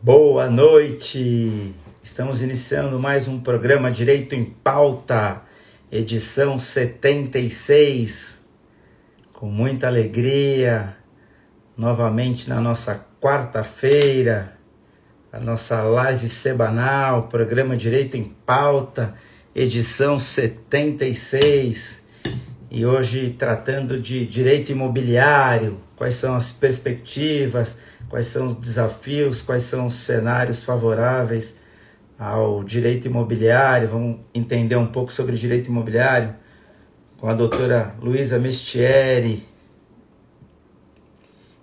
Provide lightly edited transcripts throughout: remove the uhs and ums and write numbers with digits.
Boa noite! Estamos iniciando mais um programa Direito em Pauta, edição 76, com muita alegria, novamente na nossa quarta-feira, a nossa live semanal, programa Direito em Pauta, edição 76, e hoje tratando de direito imobiliário, quais são as perspectivas, quais são os desafios, quais são os cenários favoráveis ao direito imobiliário. Vamos entender um pouco sobre direito imobiliário com a doutora Luísa Mestieri,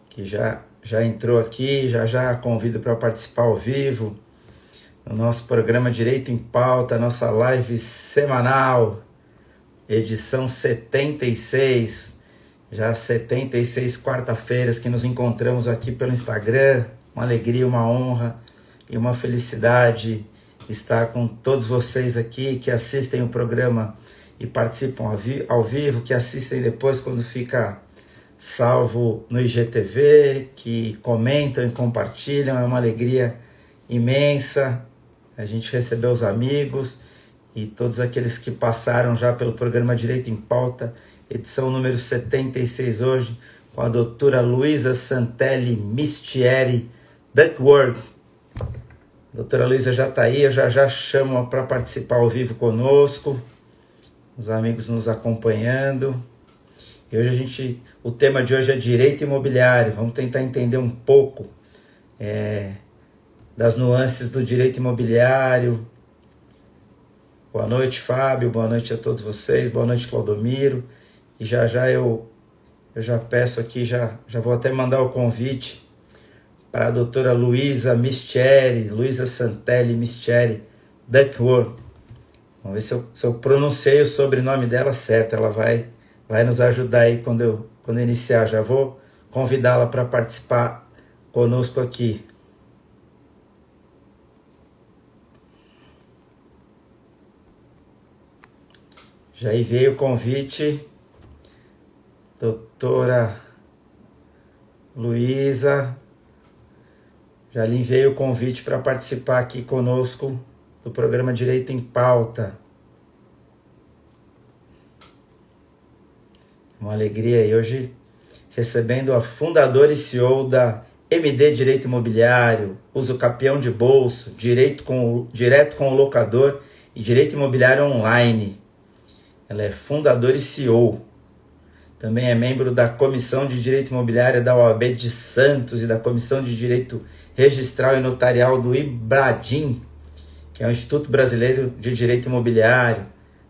que já entrou aqui, já convido para participar ao vivo no nosso programa Direito em Pauta, nossa live semanal, edição 76, já 76 quarta-feiras que nos encontramos aqui pelo Instagram. Uma alegria, uma honra e uma felicidade estar com todos vocês aqui que assistem o programa e participam ao vivo, que assistem depois quando fica salvo no IGTV, que comentam e compartilham. É uma alegria imensa a gente receber os amigos e todos aqueles que passaram já pelo programa Direito em Pauta, edição número 76 hoje, com a doutora Luísa Santelli Mestieri Duckworth. A doutora Luísa já está aí, eu já chamo para participar ao vivo conosco, os amigos nos acompanhando. E hoje o tema de hoje é direito imobiliário. Vamos tentar entender um pouco das nuances do direito imobiliário. Boa noite, Fábio, boa noite a todos vocês, boa noite, Claudomiro. E já eu já peço aqui, já vou até mandar o convite para a doutora Luísa Mestieri, Luísa Santelli Mestieri Duckworth. Vamos ver se eu pronunciei o sobrenome dela certo. Ela vai nos ajudar aí quando eu iniciar. Já vou convidá-la para participar conosco aqui. Já veio o convite, doutora Luísa, já lhe enviei o convite para participar aqui conosco do programa Direito em Pauta. Uma alegria, e hoje recebendo a fundadora e CEO da MD Direito Imobiliário, uso capião de bolso, direto com o locador e direito imobiliário online. Ela é fundadora e CEO. Também é membro da Comissão de Direito Imobiliário da OAB de Santos e da Comissão de Direito Registral e Notarial do IBRADIM, que é o Instituto Brasileiro de Direito Imobiliário.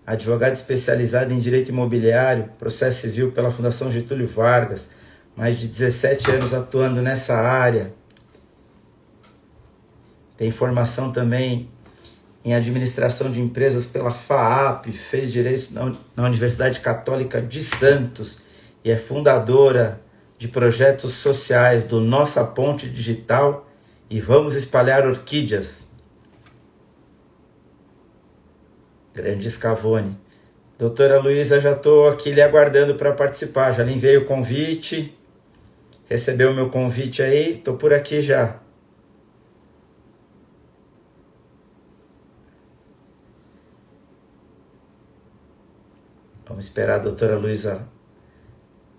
Advogada especializada em Direito Imobiliário, Processo Civil pela Fundação Getúlio Vargas. Mais de 17 anos atuando nessa área. Tem formação também em administração de empresas pela FAAP, fez direito na Universidade Católica de Santos e é fundadora de projetos sociais do Nossa Ponte Digital e Vamos Espalhar Orquídeas. Grande Scavone. Doutora Luísa, já estou aqui lhe aguardando para participar, já lhe enviei o convite, recebeu o meu convite aí, estou por aqui já. Vamos esperar a doutora Luísa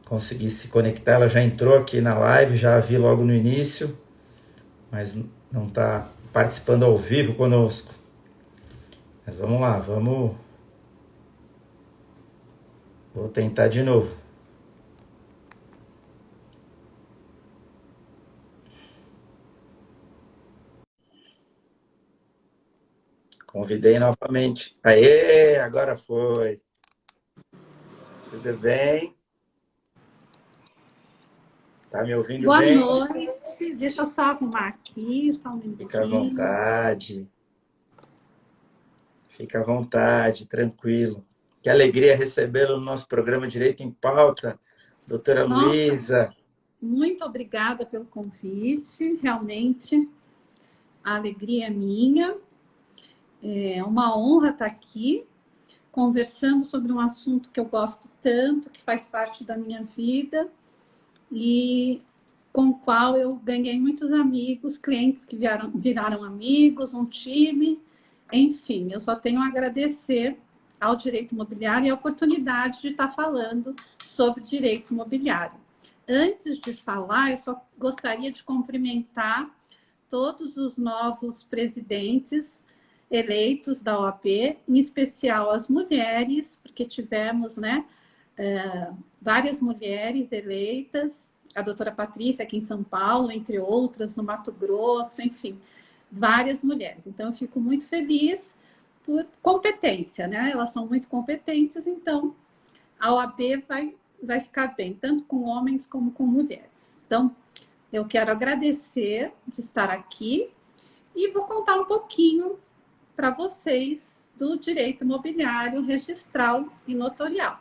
conseguir se conectar. Ela já entrou aqui na live, já a vi logo no início, mas não está participando ao vivo conosco. Mas vamos lá, vou tentar de novo. Convidei novamente. Aê, agora foi. Tudo bem? Tá me ouvindo bem? Boa noite. Deixa eu só arrumar aqui, só um minutinho. Fica à vontade. Fica à vontade, tranquilo. Que alegria recebê-lo no nosso programa Direito em Pauta, doutora Luísa. Muito obrigada pelo convite. Realmente, a alegria é minha. É uma honra estar aqui, conversando sobre um assunto que eu gosto tanto, que faz parte da minha vida. E com o qual eu ganhei muitos amigos, clientes que viraram amigos, um time, enfim, eu só tenho a agradecer ao direito imobiliário e a oportunidade de estar falando sobre direito imobiliário. Antes de falar, eu só gostaria de cumprimentar todos os novos presidentes eleitos da OAB, em especial as mulheres, porque tivemos, né, várias mulheres eleitas, a doutora Patrícia aqui em São Paulo, entre outras, no Mato Grosso, enfim, várias mulheres. Então, eu fico muito feliz por competência, né? Elas são muito competentes, então a OAB vai ficar bem, tanto com homens como com mulheres. Então, eu quero agradecer de estar aqui e vou contar um pouquinho para vocês do direito imobiliário registral e notorial.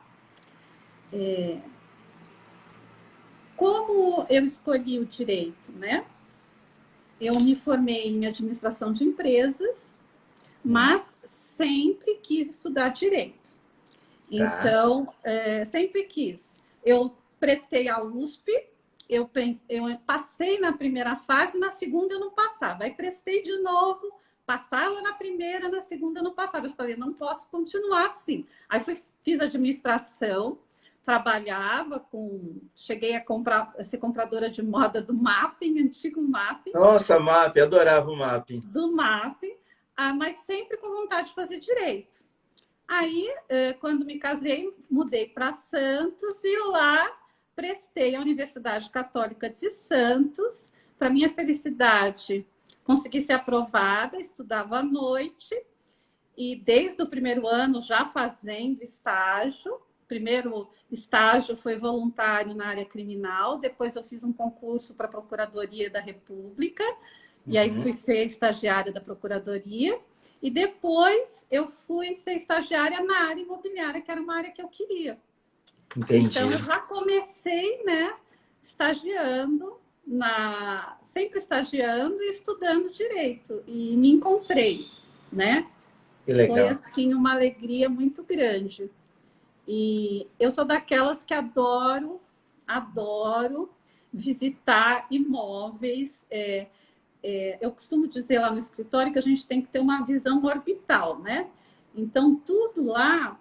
Como eu escolhi o direito, né? Eu me formei em administração de empresas, mas sempre quis estudar direito. Então, sempre quis. Eu prestei a USP, eu passei na primeira fase, na segunda eu não passava. Aí prestei de novo, passava na primeira, na segunda eu não passava. Eu falei, não posso continuar assim. Aí fiz administração, trabalhava cheguei a ser compradora de moda do Mapping, antigo Mapping. Nossa, Mapping, adorava o Mapping. Do Mapping, mas sempre com vontade de fazer direito. Aí, quando me casei, mudei para Santos e lá prestei a Universidade Católica de Santos. Para minha felicidade, consegui ser aprovada, estudava à noite e desde o primeiro ano já fazendo estágio. Primeiro estágio foi voluntário na área criminal, depois eu fiz um concurso para a Procuradoria da República, e aí fui ser estagiária da Procuradoria, e depois eu fui ser estagiária na área imobiliária, que era uma área que eu queria. Entendi. Então, eu já comecei, né, sempre estagiando e estudando direito, e me encontrei, né? Que legal. Foi, assim, uma alegria muito grande. E eu sou daquelas que adoro visitar imóveis. Eu costumo dizer lá no escritório que a gente tem que ter uma visão orbital, né? Então, tudo lá,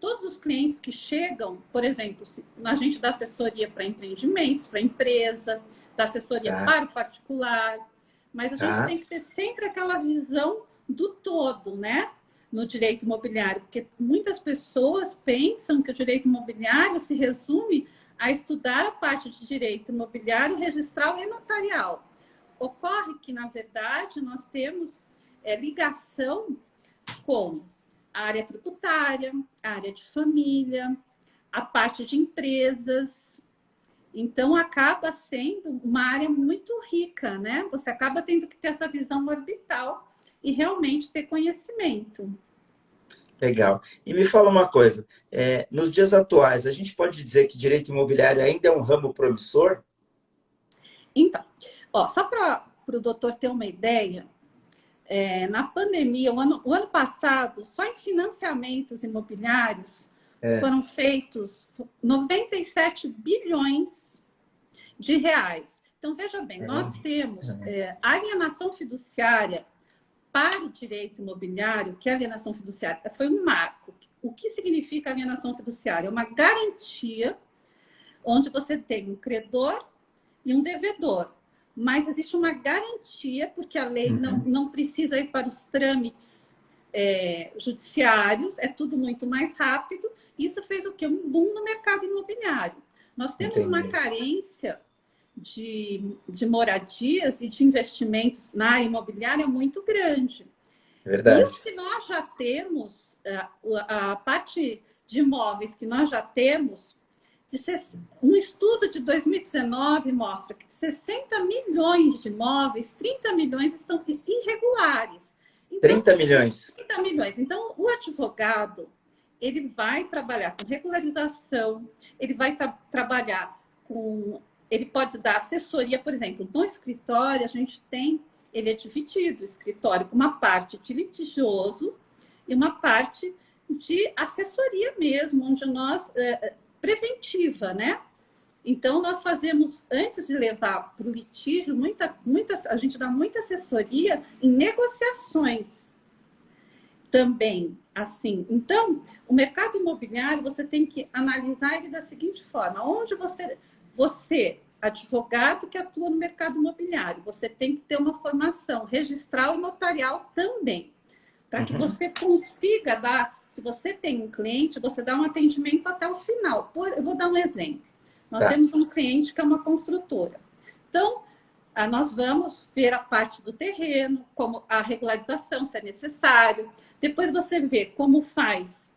todos os clientes que chegam, por exemplo, a gente dá assessoria para empreendimentos, para empresa, dá assessoria para o particular, mas a gente tem que ter sempre aquela visão do todo, né? No direito imobiliário, porque muitas pessoas pensam que o direito imobiliário se resume a estudar a parte de direito imobiliário, registral e notarial. Ocorre que, na verdade, nós temos ligação com a área tributária, a área de família, a parte de empresas. Então, acaba sendo uma área muito rica, né? Você acaba tendo que ter essa visão orbital e realmente ter conhecimento. Legal. E me fala uma coisa, nos dias atuais, a gente pode dizer que direito imobiliário ainda é um ramo promissor? Então, só para o doutor ter uma ideia, na pandemia, o ano passado, só em financiamentos imobiliários, foram feitos 97 bilhões de reais. Então, veja bem, nós temos alienação fiduciária para o direito imobiliário, que a alienação fiduciária foi um marco. O que significa alienação fiduciária? É uma garantia onde você tem um credor e um devedor. Mas existe uma garantia, porque a lei não precisa ir para os trâmites judiciários, é tudo muito mais rápido. Isso fez o quê? Um boom no mercado imobiliário. Nós temos uma carência de moradias e de investimentos na área imobiliária muito grande. Verdade. E os que nós já temos, a parte de imóveis que nós já temos, um estudo de 2019 mostra que de 60 milhões de imóveis, 30 milhões estão irregulares. Então, 30 milhões. 30 milhões. Então, o advogado, ele vai trabalhar com regularização, ele vai trabalhar com... Ele pode dar assessoria, por exemplo, no escritório a gente tem, ele é dividido, o escritório com uma parte de litigioso e uma parte de assessoria mesmo, onde nós, preventiva, né? Então, nós fazemos, antes de levar para o litígio, a gente dá muita assessoria em negociações também. Assim, então, o mercado imobiliário, você tem que analisar ele da seguinte forma: onde você, advogado que atua no mercado imobiliário, você tem que ter uma formação registral e notarial também, para que você consiga dar, se você tem um cliente, você dá um atendimento até o final. Eu vou dar um exemplo. Nós temos um cliente que é uma construtora. Então, nós vamos ver a parte do terreno, como a regularização, se é necessário. Depois você vê como faz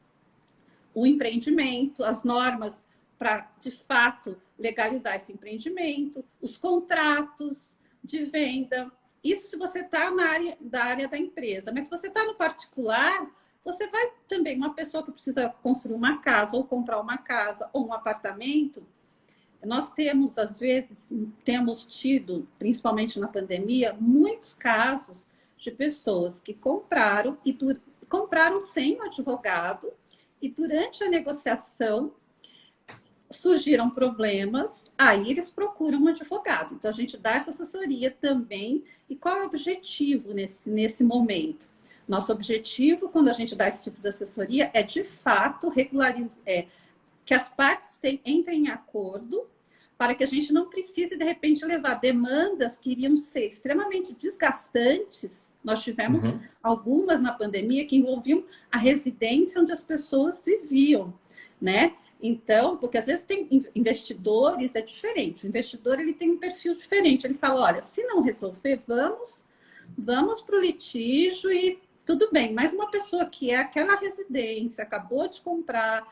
o empreendimento, as normas para, de fato, legalizar esse empreendimento, os contratos de venda. Isso se você está da área da empresa. Mas se você está no particular, você vai também, uma pessoa que precisa construir uma casa, ou comprar uma casa, ou um apartamento. Nós temos, às vezes, temos tido, principalmente na pandemia, muitos casos de pessoas que compraram compraram sem um advogado e durante a negociação surgiram problemas, aí eles procuram um advogado. Então, a gente dá essa assessoria também. E qual é o objetivo nesse momento? Nosso objetivo, quando a gente dá esse tipo de assessoria, é, de fato, regularizar, que as partes entrem em acordo para que a gente não precise, de repente, levar demandas que iriam ser extremamente desgastantes. Nós tivemos algumas na pandemia que envolviam a residência onde as pessoas viviam, né? Então, porque às vezes tem investidores, é diferente. O investidor, ele tem um perfil diferente. Ele fala, olha, se não resolver, vamos para o litígio e tudo bem. Mas uma pessoa que é aquela residência, acabou de comprar,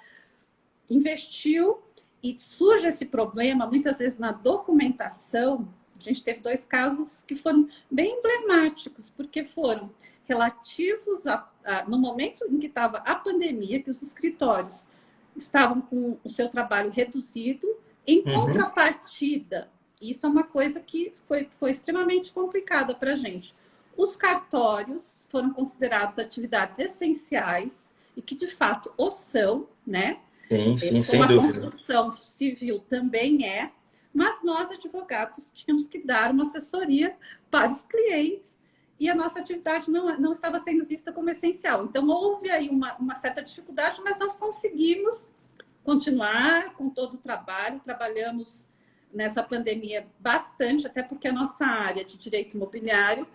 investiu, e surge esse problema, muitas vezes, na documentação. A gente teve 2 casos que foram bem emblemáticos, porque foram relativos no momento em que estava a pandemia, que os escritórios estavam com o seu trabalho reduzido, em contrapartida. Isso é uma coisa que foi extremamente complicada para a gente. Os cartórios foram considerados atividades essenciais, e que, de fato, o são, né? Sim, Como sem a dúvida. construção civil também é, mas nós, advogados, tínhamos que dar uma assessoria para os clientes e a nossa atividade não estava sendo vista como essencial. Então, houve aí uma certa dificuldade, mas nós conseguimos continuar com todo o trabalho. Trabalhamos nessa pandemia bastante, até porque a nossa área de direito imobiliário,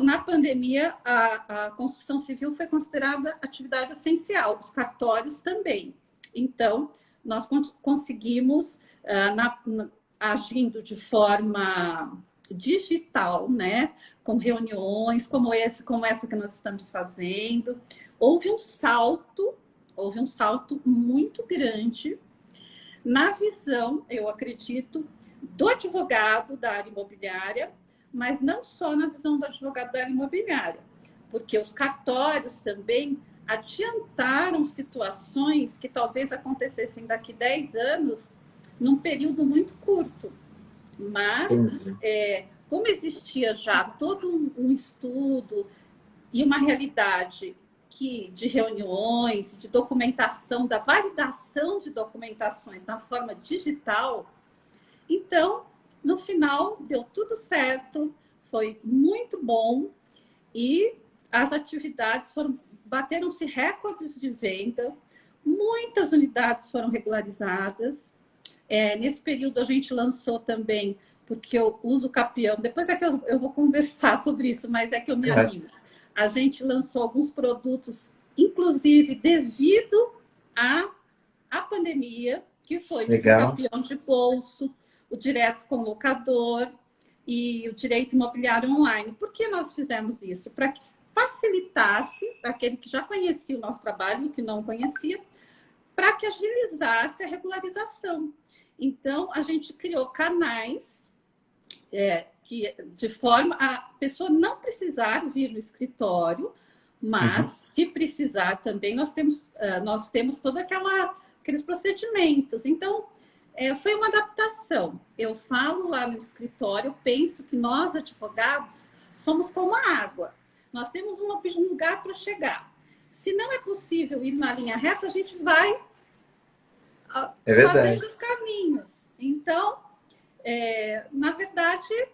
na pandemia, a construção civil foi considerada atividade essencial, os cartórios também. Então, nós conseguimos, agindo de forma digital, né, com reuniões como essa que nós estamos fazendo, houve um salto muito grande na visão, eu acredito, do advogado da área imobiliária, mas não só na visão do advogado da área imobiliária, porque os cartórios também adiantaram situações que talvez acontecessem daqui 10 anos num período muito curto. Mas, como existia já todo um estudo e uma realidade de reuniões, de documentação, da validação de documentações na forma digital, então, no final, deu tudo certo, foi muito bom e as atividades bateram-se recordes de venda, muitas unidades foram regularizadas. Nesse período, a gente lançou também, porque eu uso o Capião, depois é que eu vou conversar sobre isso, mas é que eu me animo. A gente lançou alguns produtos, inclusive devido à pandemia, que foi o Capião de bolso, o direto com locador e o direito imobiliário online. Por que nós fizemos isso? Para que facilitasse aquele que já conhecia o nosso trabalho e que não conhecia, para que agilizasse a regularização. Então, a gente criou canais de forma a pessoa não precisar vir no escritório, mas se precisar também, nós temos todos aqueles procedimentos. Então, foi uma adaptação. Eu falo lá no escritório, eu penso que nós, advogados, somos como a água. Nós temos um lugar para chegar. Se não é possível ir na linha reta, a gente vai É fazendo verdade. os caminhos. Então, na verdade,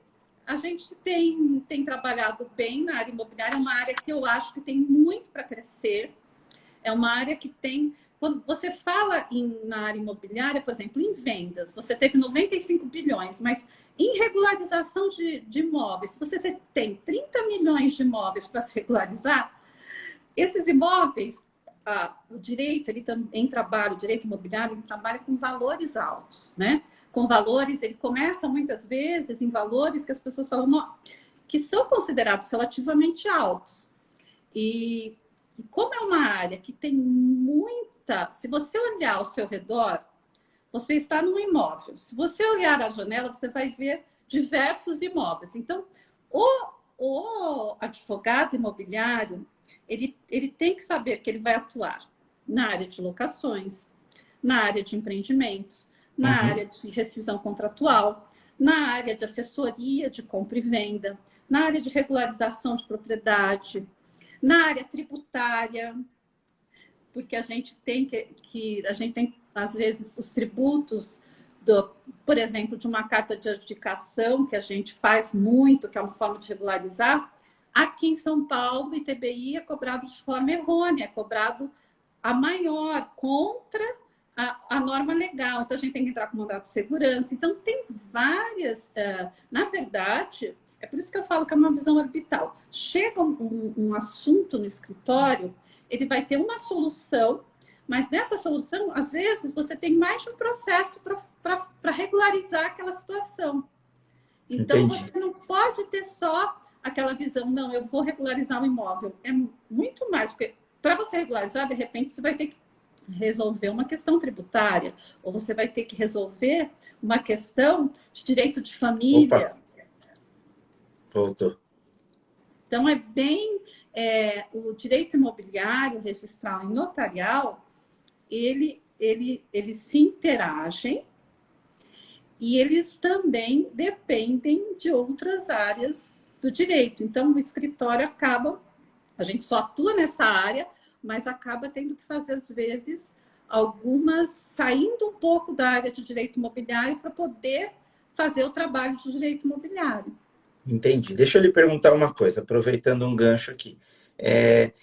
a gente tem trabalhado bem na área imobiliária, é uma área que eu acho que tem muito para crescer, é uma área que tem. Quando você fala na área imobiliária, por exemplo, em vendas, você teve 95 bilhões, mas em regularização de imóveis, se você tem 30 milhões de imóveis para se regularizar, esses imóveis, o direito, ele também trabalha, o direito imobiliário, ele trabalha com valores altos, né? Com valores, ele começa muitas vezes em valores que as pessoas falam que são considerados relativamente altos. E como é uma área que tem muita. Se você olhar ao seu redor, você está num imóvel. Se você olhar à janela, você vai ver diversos imóveis. Então, o advogado imobiliário, ele tem que saber que ele vai atuar na área de locações, na área de empreendimentos, na Uhum. área de rescisão contratual, na área de assessoria de compra e venda, na área de regularização de propriedade, na área tributária, porque a gente tem a gente tem, às vezes, os tributos, por exemplo, de uma carta de adjudicação, que a gente faz muito, que é uma forma de regularizar. Aqui em São Paulo, o ITBI é cobrado de forma errônea, é cobrado a maior contra a norma legal. Então, a gente tem que entrar com mandado de segurança. Então, tem várias. Na verdade, é por isso que eu falo que é uma visão orbital. Chega um assunto no escritório, ele vai ter uma solução, mas nessa solução, às vezes, você tem mais de um processo para regularizar aquela situação. Então, Entendi. você não pode ter só aquela visão, não, eu vou regularizar o imóvel. É muito mais, porque para você regularizar, de repente, você vai ter que resolver uma questão tributária, ou você vai ter que resolver uma questão de direito de Opa, família. voltou. Então, é bem. O direito imobiliário, registral e notarial, eles se interagem e eles também dependem de outras áreas do direito. Então, o escritório acaba, a gente só atua nessa área, mas acaba tendo que fazer, às vezes, algumas, saindo um pouco da área de direito imobiliário para poder fazer o trabalho de direito imobiliário. Entendi. Deixa eu lhe perguntar uma coisa, aproveitando um gancho aqui.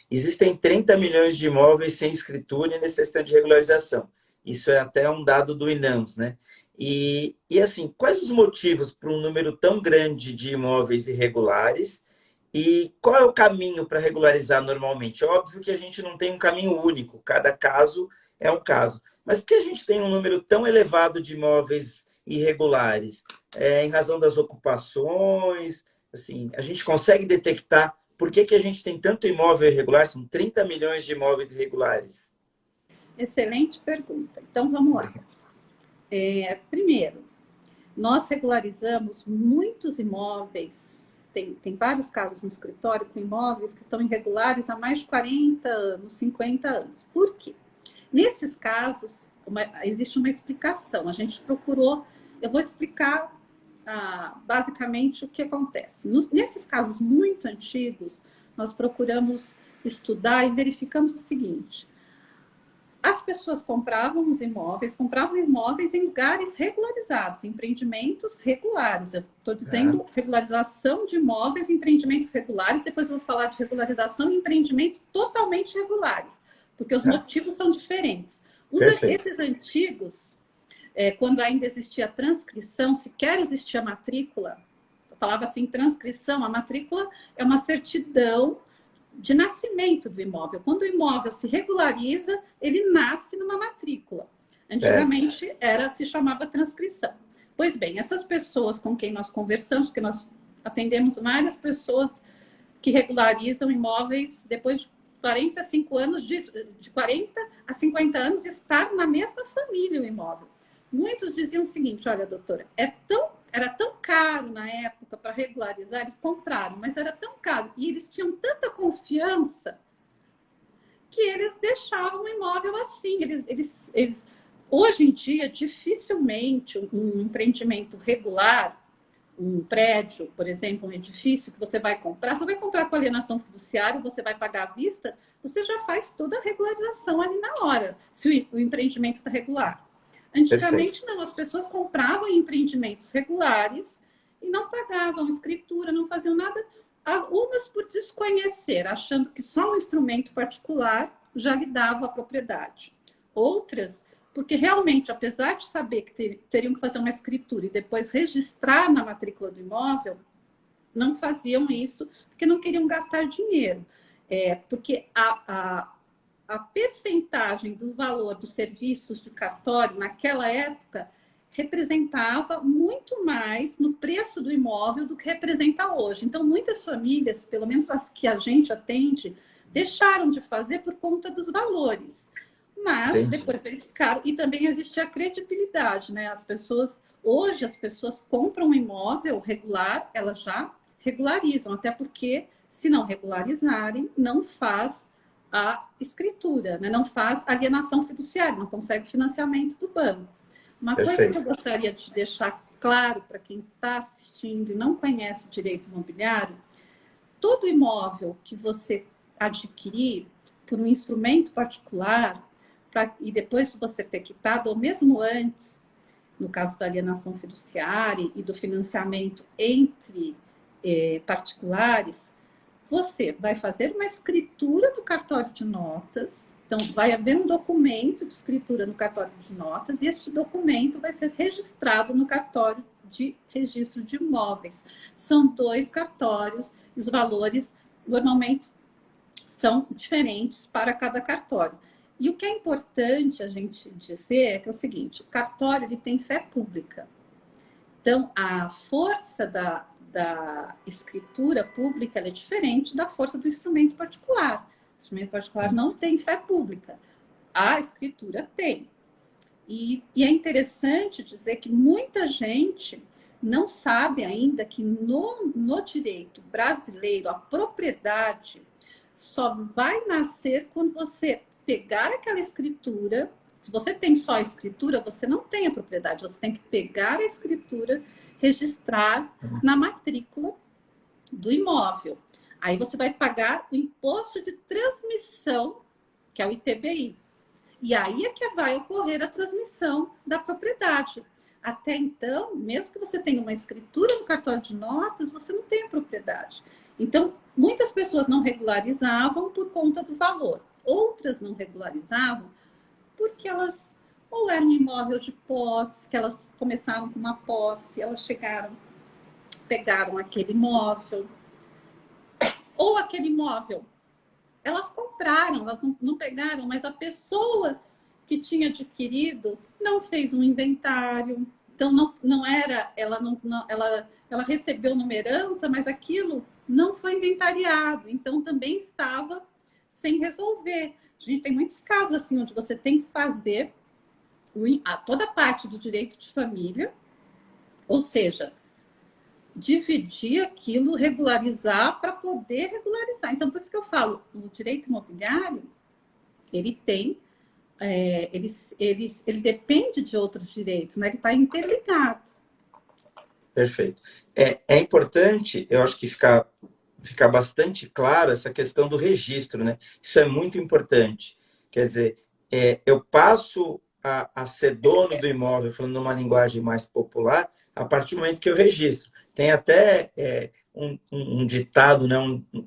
Existem 30 milhões de imóveis sem escritura e necessitam de regularização. Isso é até um dado do INAMS, né? E assim, quais os motivos para um número tão grande de imóveis irregulares e qual é o caminho para regularizar normalmente? É óbvio que a gente não tem um caminho único, cada caso é um caso. Mas por que a gente tem um número tão elevado de imóveis irregulares? Em razão das ocupações, assim, a gente consegue detectar por que a gente tem tanto imóvel irregular? São 30 milhões de imóveis irregulares. Excelente pergunta. Então, vamos lá. Primeiro, nós regularizamos muitos imóveis, tem vários casos no escritório com imóveis que estão irregulares há mais de 40 anos, 50 anos. Por quê? Nesses casos, existe uma explicação. A gente procurou, eu vou explicar basicamente o que acontece. Nesses casos muito antigos, nós procuramos estudar e verificamos o seguinte: as pessoas compravam imóveis em lugares regularizados, empreendimentos regulares. Eu estou dizendo regularização de imóveis, empreendimentos regulares, depois eu vou falar de regularização e empreendimento totalmente regulares, porque os motivos são diferentes. Perfeito. Esses antigos, quando ainda existia transcrição, sequer existia matrícula, eu falava assim, transcrição, a matrícula é uma certidão de nascimento do imóvel. Quando o imóvel se regulariza, ele nasce numa matrícula. Antigamente se chamava transcrição. Pois bem, essas pessoas com quem nós conversamos, porque nós atendemos várias pessoas que regularizam imóveis depois de 45 anos, de 40 a 50 anos de estar na mesma família o imóvel. Muitos diziam o seguinte: olha, doutora, era tão caro na época para regularizar, eles compraram, mas era tão caro e eles tinham tanta confiança que eles deixavam o imóvel assim. Hoje em dia, dificilmente um empreendimento regular, um prédio, por exemplo, um edifício que você vai comprar com alienação fiduciária, você vai pagar à vista, você já faz toda a regularização ali na hora, se o empreendimento está regular. Perfeito. Antigamente, não, as pessoas compravam em empreendimentos regulares e não pagavam escritura, não faziam nada, umas por desconhecer, achando que só um instrumento particular já lhe dava a propriedade. Outras, porque realmente, apesar de saber que teriam que fazer uma escritura e depois registrar na matrícula do imóvel, não faziam isso porque não queriam gastar dinheiro. Porque a percentagem do valor dos serviços de cartório naquela época representava muito mais no preço do imóvel do que representa hoje. Então, muitas famílias, pelo menos as que a gente atende, deixaram de fazer por conta dos valores. Mas Entendi. depois verificaram, e também existe a credibilidade, né? Hoje as pessoas compram um imóvel regular, elas já regularizam, até porque se não regularizarem, não faz a escritura, né? Não faz alienação fiduciária, não consegue financiamento do banco. Uma coisa que Perfeito. eu gostaria de deixar claro para quem está assistindo e não conhece direito imobiliário, todo imóvel que você adquirir por um instrumento particular, e depois você ter quitado, ou mesmo antes, no caso da alienação fiduciária e do financiamento entre particulares, você vai fazer uma escritura no cartório de notas. Então, vai haver um documento de escritura no cartório de notas e este documento vai ser registrado no cartório de registro de imóveis. São 2 cartórios, os valores normalmente são diferentes para cada cartório. E o que é importante a gente dizer é que é o seguinte: o cartório ele tem fé pública. Então, a força da escritura pública é diferente da força do instrumento particular. O instrumento particular não tem fé pública. A escritura tem. E é interessante dizer que muita gente não sabe ainda que no direito brasileiro a propriedade só vai nascer quando você pegar aquela escritura. Se você tem só a escritura, você não tem a propriedade. Você tem que pegar a escritura, registrar na matrícula do imóvel. Aí você vai pagar o imposto de transmissão, que é o ITBI. E aí é que vai ocorrer a transmissão da propriedade. Até então, mesmo que você tenha uma escritura no cartório de notas, você não tem a propriedade. Então, muitas pessoas não regularizavam por conta do valor. Outras não regularizavam porque elas ou eram imóvel de posse, que elas começaram com uma posse, elas pegaram aquele imóvel, ou aquele imóvel elas compraram, elas não pegaram, mas a pessoa que tinha adquirido não fez um inventário, então não era, ela recebeu numa herança, mas aquilo não foi inventariado, então também estava sem resolver. A gente tem muitos casos assim, onde você tem que fazer toda a parte do direito de família, ou seja, dividir aquilo, regularizar para poder regularizar. Então, por isso que eu falo, o direito imobiliário, ele tem, ele depende de outros direitos, né? Ele está interligado. Perfeito. É importante, eu acho que ficar bastante claro essa questão do registro, né? Isso é muito importante. Quer dizer, eu passo a ser dono do imóvel, falando numa linguagem mais popular, a partir do momento que eu registro. Tem até um ditado, né,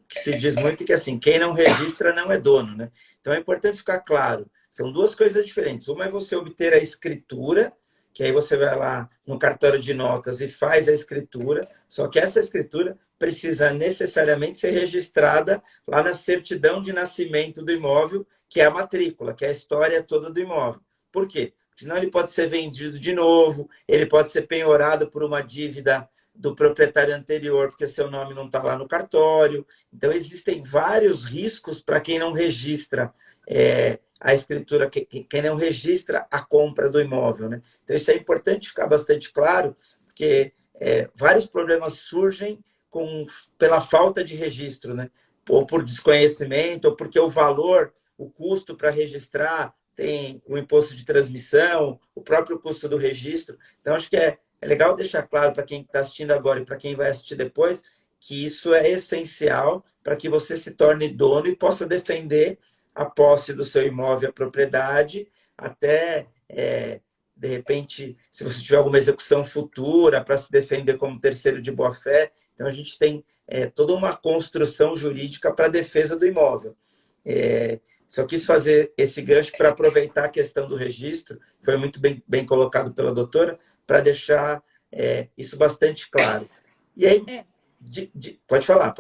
que se diz muito que assim, quem não registra não é dono, né? Então é importante ficar claro. São 2 coisas diferentes. Uma é você obter a escritura, que aí você vai lá no cartório de notas e faz a escritura, só que essa escritura precisa necessariamente ser registrada lá na certidão de nascimento do imóvel, que é a matrícula, que é a história toda do imóvel. Por quê? Porque senão ele pode ser vendido de novo, ele pode ser penhorado por uma dívida do proprietário anterior, porque seu nome não está lá no cartório. Então, existem vários riscos para quem não registra a escritura, quem não registra a compra do imóvel, né? Então, isso é importante ficar bastante claro, porque vários problemas surgem pela falta de registro, né? Ou por desconhecimento, ou porque o valor, o custo para registrar, tem o imposto de transmissão, o próprio custo do registro. Então, acho que é legal deixar claro para quem está assistindo agora e para quem vai assistir depois, que isso é essencial para que você se torne dono e possa defender a posse do seu imóvel, a propriedade, até de repente, se você tiver alguma execução futura para se defender como terceiro de boa-fé. Então, a gente tem toda uma construção jurídica para a defesa do imóvel. Só quis fazer esse gancho para aproveitar a questão do registro, foi muito bem colocado pela doutora, para deixar isso bastante claro. E aí, pode falar,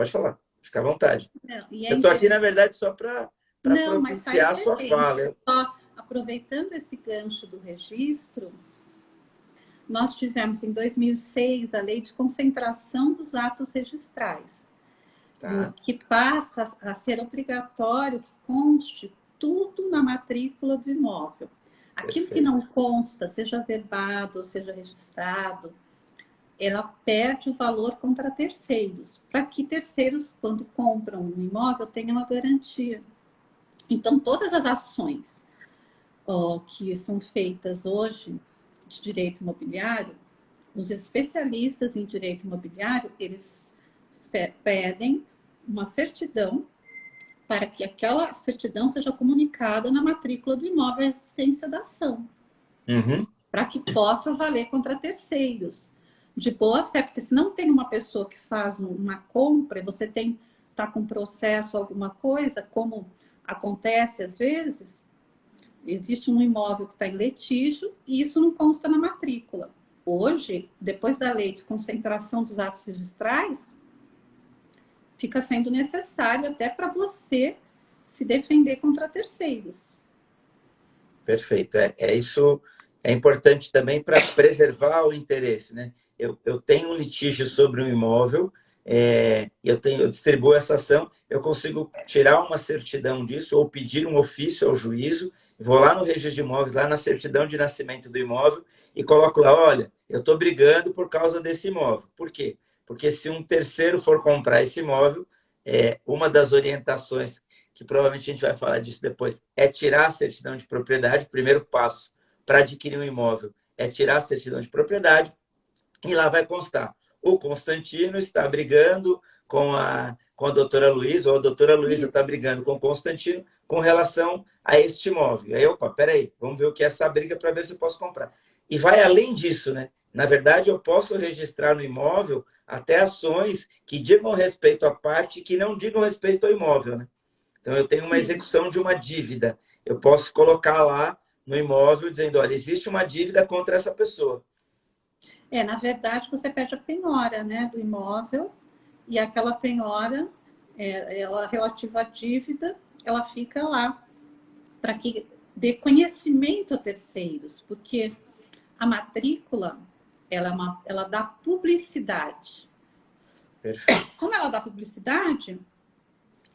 fica à vontade. Não, Eu estou aqui, na verdade, só para propiciar a sua fala. Só aproveitando esse gancho do registro, nós tivemos em 2006 a lei de concentração dos atos registrais, que passa a ser obrigatório que conste tudo na matrícula do imóvel. Aquilo que não consta, seja verbado, seja registrado, ela perde o valor contra terceiros, para que terceiros, quando compram um imóvel, tenham uma garantia. Então, todas as ações que são feitas hoje de direito imobiliário, os especialistas em direito imobiliário, eles pedem uma certidão para que aquela certidão seja comunicada na matrícula do imóvel à existência da ação, para que possa valer contra terceiros. De boa fé, porque se não tem uma pessoa que faz uma compra, e você está com processo, alguma coisa, como acontece às vezes, existe um imóvel que está em litígio e isso não consta na matrícula. Hoje, depois da lei de concentração dos atos registrais, fica sendo necessário até para você se defender contra terceiros. Perfeito. Isso é importante também para preservar o interesse, né? Eu tenho um litígio sobre um imóvel, eu distribuo essa ação, eu consigo tirar uma certidão disso ou pedir um ofício ao juízo, vou lá no registro de imóveis, lá na certidão de nascimento do imóvel e coloco lá, olha, eu estou brigando por causa desse imóvel. Por quê? Porque se um terceiro for comprar esse imóvel, uma das orientações, que provavelmente a gente vai falar disso depois, é tirar a certidão de propriedade. O primeiro passo para adquirir um imóvel é tirar a certidão de propriedade. E lá vai constar, o Constantino está brigando com a doutora Luísa, ou a doutora Luísa está brigando com o Constantino com relação a este imóvel. E aí, peraí, vamos ver o que é essa briga para ver se eu posso comprar. E vai além disso, né? Na verdade, eu posso registrar no imóvel até ações que digam respeito à parte e que não digam respeito ao imóvel, né? Então, eu tenho uma execução de uma dívida. Eu posso colocar lá no imóvel dizendo, olha, existe uma dívida contra essa pessoa. Na verdade, você pede a penhora, né, do imóvel, e aquela penhora, ela relativa à dívida, ela fica lá para que dê conhecimento a terceiros, porque a matrícula, ela dá publicidade. Perfeito. Como ela dá publicidade,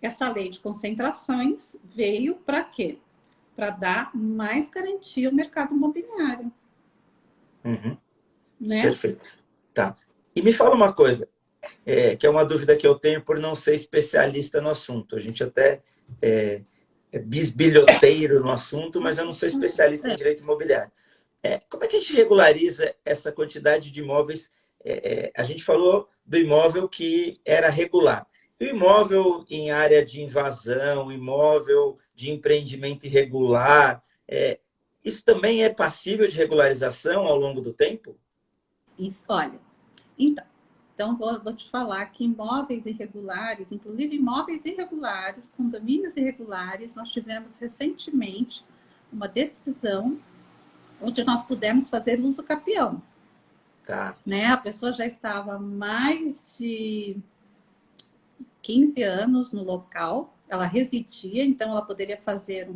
essa lei de concentrações veio para quê? Para dar mais garantia ao mercado imobiliário. Né? Perfeito. Tá. E me fala uma coisa, que é uma dúvida que eu tenho por não ser especialista no assunto. A gente até é bisbilhoteiro no assunto, mas eu não sou especialista em direito imobiliário. Como é que a gente regulariza essa quantidade de imóveis? A gente falou do imóvel que era regular. E o imóvel em área de invasão, imóvel de empreendimento irregular, isso também é passível de regularização ao longo do tempo? Isso, olha, então vou te falar que imóveis irregulares, inclusive imóveis irregulares, condomínios irregulares, nós tivemos recentemente uma decisão onde nós pudemos fazer uso capião. Tá. Né? A pessoa já estava há mais de 15 anos no local, ela residia, então ela poderia fazer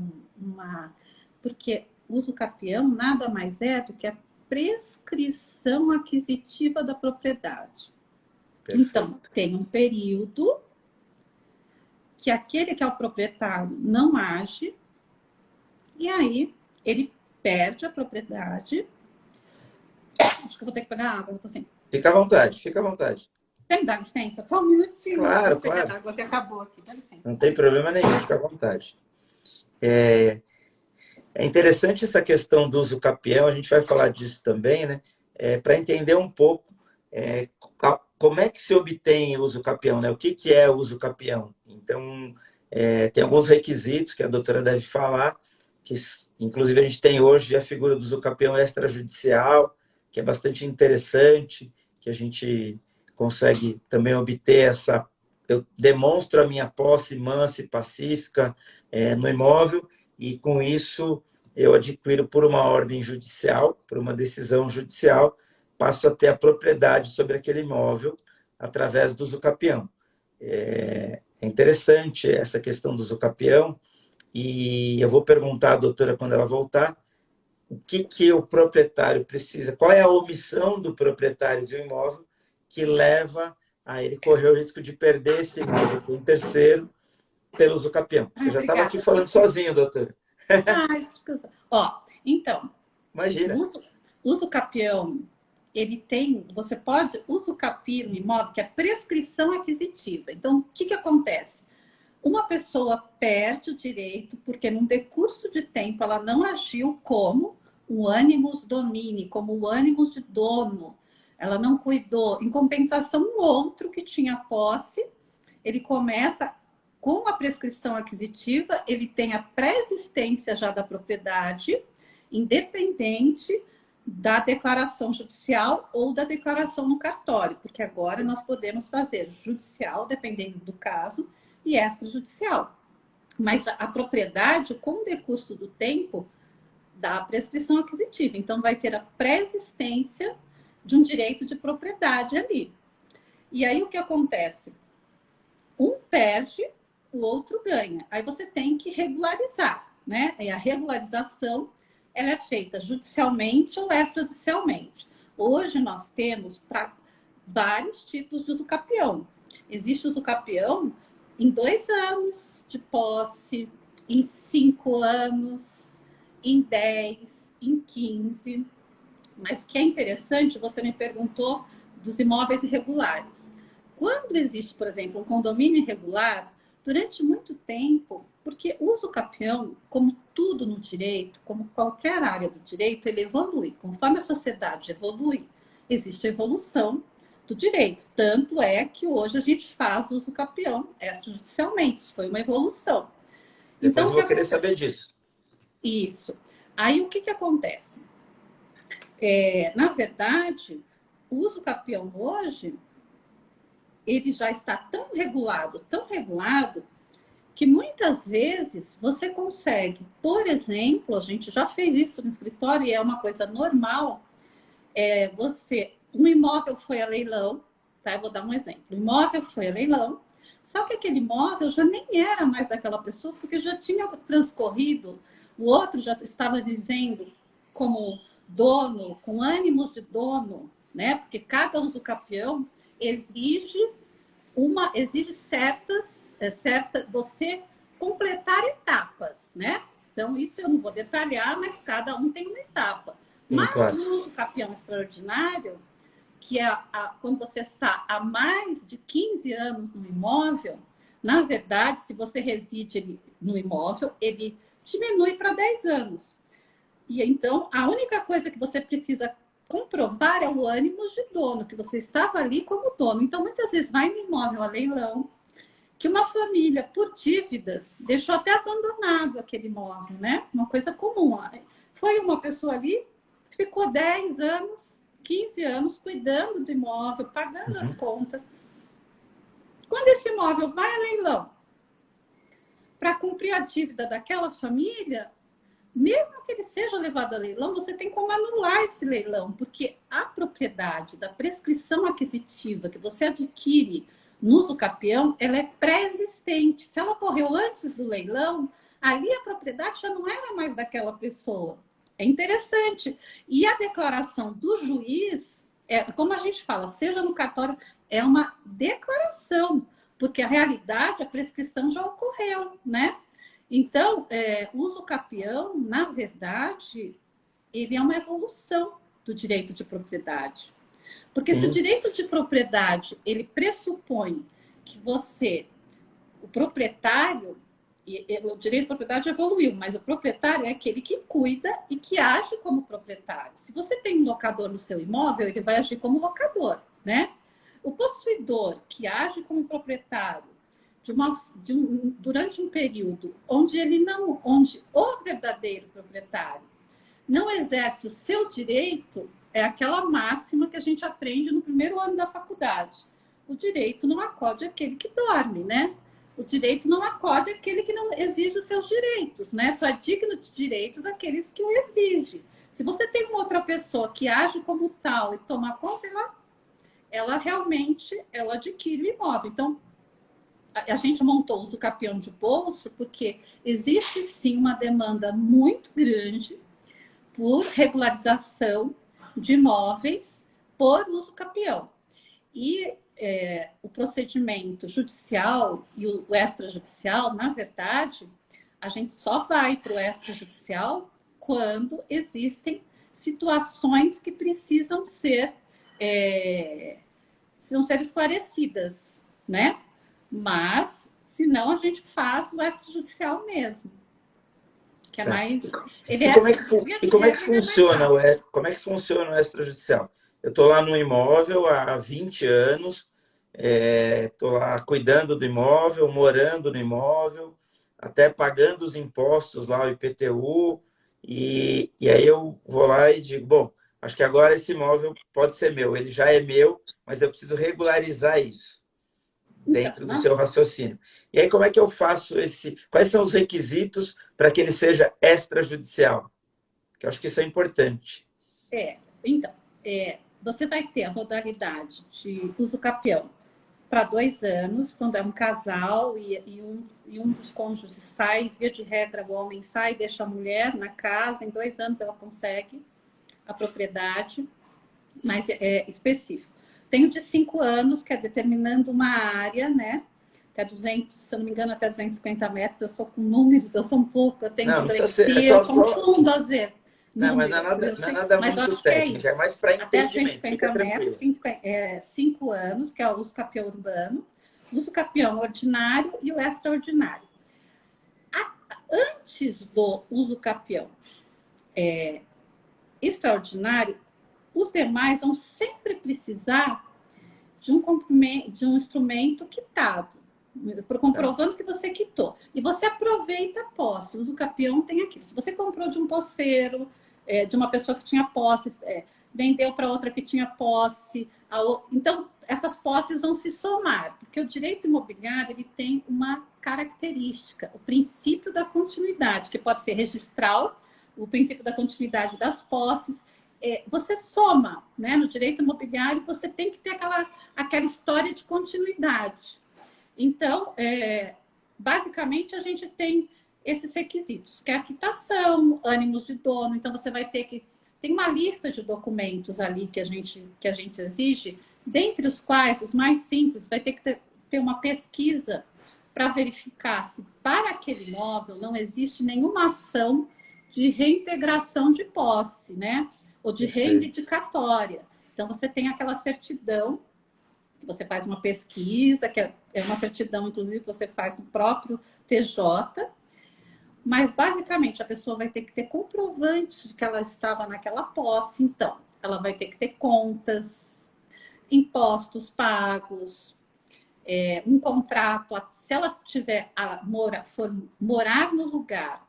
porque uso capião nada mais é do que a prescrição aquisitiva da propriedade. Perfeito. Então, tem um período que aquele que é o proprietário não age, e aí ele perde a propriedade. Acho que eu vou ter que pegar água, eu tô sem. Fica à vontade, fica à vontade. Você me dá licença? Só um minutinho. Claro, vou pegar claro. água que acabou aqui, dá licença. Não tem problema nenhum, fica à vontade. É interessante essa questão do uso capião, a gente vai falar disso também, né? Para entender um pouco como é que se obtém o uso capião, né? O que é o uso capião? Então, tem alguns requisitos que a doutora deve falar que inclusive a gente tem hoje a figura do usucapião extrajudicial, que é bastante interessante, que a gente consegue também obter essa... Eu demonstro a minha posse mansa e pacífica no imóvel, e com isso eu adquiro por uma ordem judicial, por uma decisão judicial, passo a ter a propriedade sobre aquele imóvel através do usucapião. É interessante essa questão do usucapião, e eu vou perguntar à doutora quando ela voltar, o que o proprietário precisa, qual é a omissão do proprietário de um imóvel que leva a ele correr o risco de perder esse imóvel para um terceiro pelo usucapião. Eu já estava aqui falando sozinho, doutora. Ai, desculpa. Ó, então, Imagina. Usucapião, ele tem, você pode usucapiar no imóvel, que é prescrição aquisitiva. Então, o que acontece? Uma pessoa perde o direito porque, num decurso de tempo, ela não agiu como o animus domini, como o animus de dono. Ela não cuidou. Em compensação, o outro que tinha posse, ele começa com a prescrição aquisitiva, ele tem a pré-existência já da propriedade, independente da declaração judicial ou da declaração no cartório, porque agora nós podemos fazer judicial, dependendo do caso, e extrajudicial. Mas a propriedade, com o decurso do tempo, dá a prescrição aquisitiva. Então, vai ter a pré-existência de um direito de propriedade ali. E aí, o que acontece? Um perde, o outro ganha. Aí você tem que regularizar, né? E a regularização, ela é feita judicialmente ou extrajudicialmente. Hoje, nós temos para vários tipos de usucapião. Existe o usucapião em 2 anos de posse, em 5 anos, em 10, em 15. Mas o que é interessante, você me perguntou dos imóveis irregulares. Quando existe, por exemplo, um condomínio irregular, durante muito tempo, porque o usucapião, como tudo no direito, como qualquer área do direito, ele evolui. Conforme a sociedade evolui, existe a evolução do direito. Tanto é que hoje a gente faz o usucapião extrajudicialmente. Isso foi uma evolução. Depois eu vou querer saber disso. Isso. Aí o que acontece? Na verdade, o usucapião hoje, ele já está tão regulado, que muitas vezes você consegue, por exemplo, a gente já fez isso no escritório e é uma coisa normal, um imóvel foi a leilão, tá? Eu vou dar um exemplo. O imóvel foi a leilão, só que aquele imóvel já nem era mais daquela pessoa, porque já tinha transcorrido, o outro já estava vivendo como dono, com ânimos de dono, né? Porque cada usucapião exige você completar etapas, né? Então, isso eu não vou detalhar, mas cada um tem uma etapa. Mas claro. o usucapião extraordinário, que é quando você está há mais de 15 anos no imóvel, na verdade, se você reside no imóvel, ele diminui para 10 anos. E então, a única coisa que você precisa comprovar é o ânimo de dono, que você estava ali como dono. Então, muitas vezes vai no imóvel a leilão, que uma família, por dívidas, deixou até abandonado aquele imóvel, né? Uma coisa comum. Foi uma pessoa ali, ficou 10 anos, 15 anos cuidando do imóvel, pagando as contas. Quando esse imóvel vai a leilão, para cumprir a dívida daquela família, mesmo que ele seja levado a leilão, você tem como anular esse leilão, porque a propriedade da prescrição aquisitiva que você adquire no usucapião, ela é pré-existente. Se ela ocorreu antes do leilão, ali a propriedade já não era mais daquela pessoa. É interessante. E a declaração do juiz, como a gente fala, seja no cartório, é uma declaração, porque a realidade, a prescrição já ocorreu, né? Então, o usucapião, na verdade, ele é uma evolução do direito de propriedade. Porque se o direito de propriedade, ele pressupõe que o proprietário, o direito de propriedade evoluiu, mas o proprietário é aquele que cuida e que age como proprietário. Se você tem um locador no seu imóvel, ele vai agir como locador, né? O possuidor que age como proprietário, durante um período onde onde o verdadeiro proprietário não exerce o seu direito, é aquela máxima que a gente aprende no primeiro ano da faculdade. O direito não acode aquele que dorme, né? O direito não acode aquele que não exige os seus direitos, né? Só é digno de direitos aqueles que o exigem. Se você tem uma outra pessoa que age como tal e toma conta, ela realmente adquire o imóvel. Então, a gente montou o usucapião de bolso porque existe sim uma demanda muito grande por regularização de imóveis por usucapião. E o procedimento judicial e o extrajudicial, na verdade, a gente só vai para o extrajudicial quando existem situações que precisam ser esclarecidas, né? Mas, se não, a gente faz o extrajudicial mesmo. Que é mais... Como é que funciona o extrajudicial? Eu estou lá no imóvel há 20 anos, estou lá cuidando do imóvel, morando no imóvel, até pagando os impostos lá, o IPTU, e aí eu vou lá e digo, bom, acho que agora esse imóvel pode ser meu. Ele já é meu, mas eu preciso regularizar isso dentro do seu raciocínio. E aí, como é que eu faço quais são os requisitos para que ele seja extrajudicial? Que eu acho que isso é importante. Então, você vai ter a modalidade de usucapião para 2 anos, quando é um casal e um dos cônjuges sai, via de regra, o homem sai e deixa a mulher na casa, em 2 anos ela consegue a propriedade, mais específico. Tem o de 5 anos, que é determinando uma área, né? Até 200, se eu não me engano, até 250 metros. Eu sou com números, eu sou um pouco, eu tenho dislexia, eu confundo às vezes. Não, mas não é nada muito técnico, é mais para entendimento. Até 250 metros, 5 anos, que é o usucapião urbano, o usucapião ordinário e o extraordinário. Antes do usucapião extraordinário, os demais vão sempre precisar de um instrumento quitado, comprovando que você quitou. E você aproveita a posse. O usucapião tem aquilo. Se você comprou de um posseiro, de uma pessoa que tinha posse, vendeu para outra que tinha posse, então essas posses vão se somar, porque o direito imobiliário ele tem uma característica, o princípio da continuidade, que pode ser registral, o princípio da continuidade das posses. Você soma, né? No direito imobiliário, você tem que ter aquela história de continuidade. Então, basicamente, a gente tem esses requisitos, que é a quitação, ânimos de dono. Então, você vai ter que... Tem uma lista de documentos ali que a gente exige, dentre os quais, os mais simples, vai ter que ter uma pesquisa para verificar se para aquele imóvel não existe nenhuma ação de reintegração de posse, né? Ou de reivindicatória. Então, você tem aquela certidão, que você faz uma pesquisa, que é uma certidão, inclusive, que você faz no próprio TJ, mas, basicamente, a pessoa vai ter que ter comprovante de que ela estava naquela posse. Então, ela vai ter que ter contas, impostos pagos, um contrato. Se ela for morar no lugar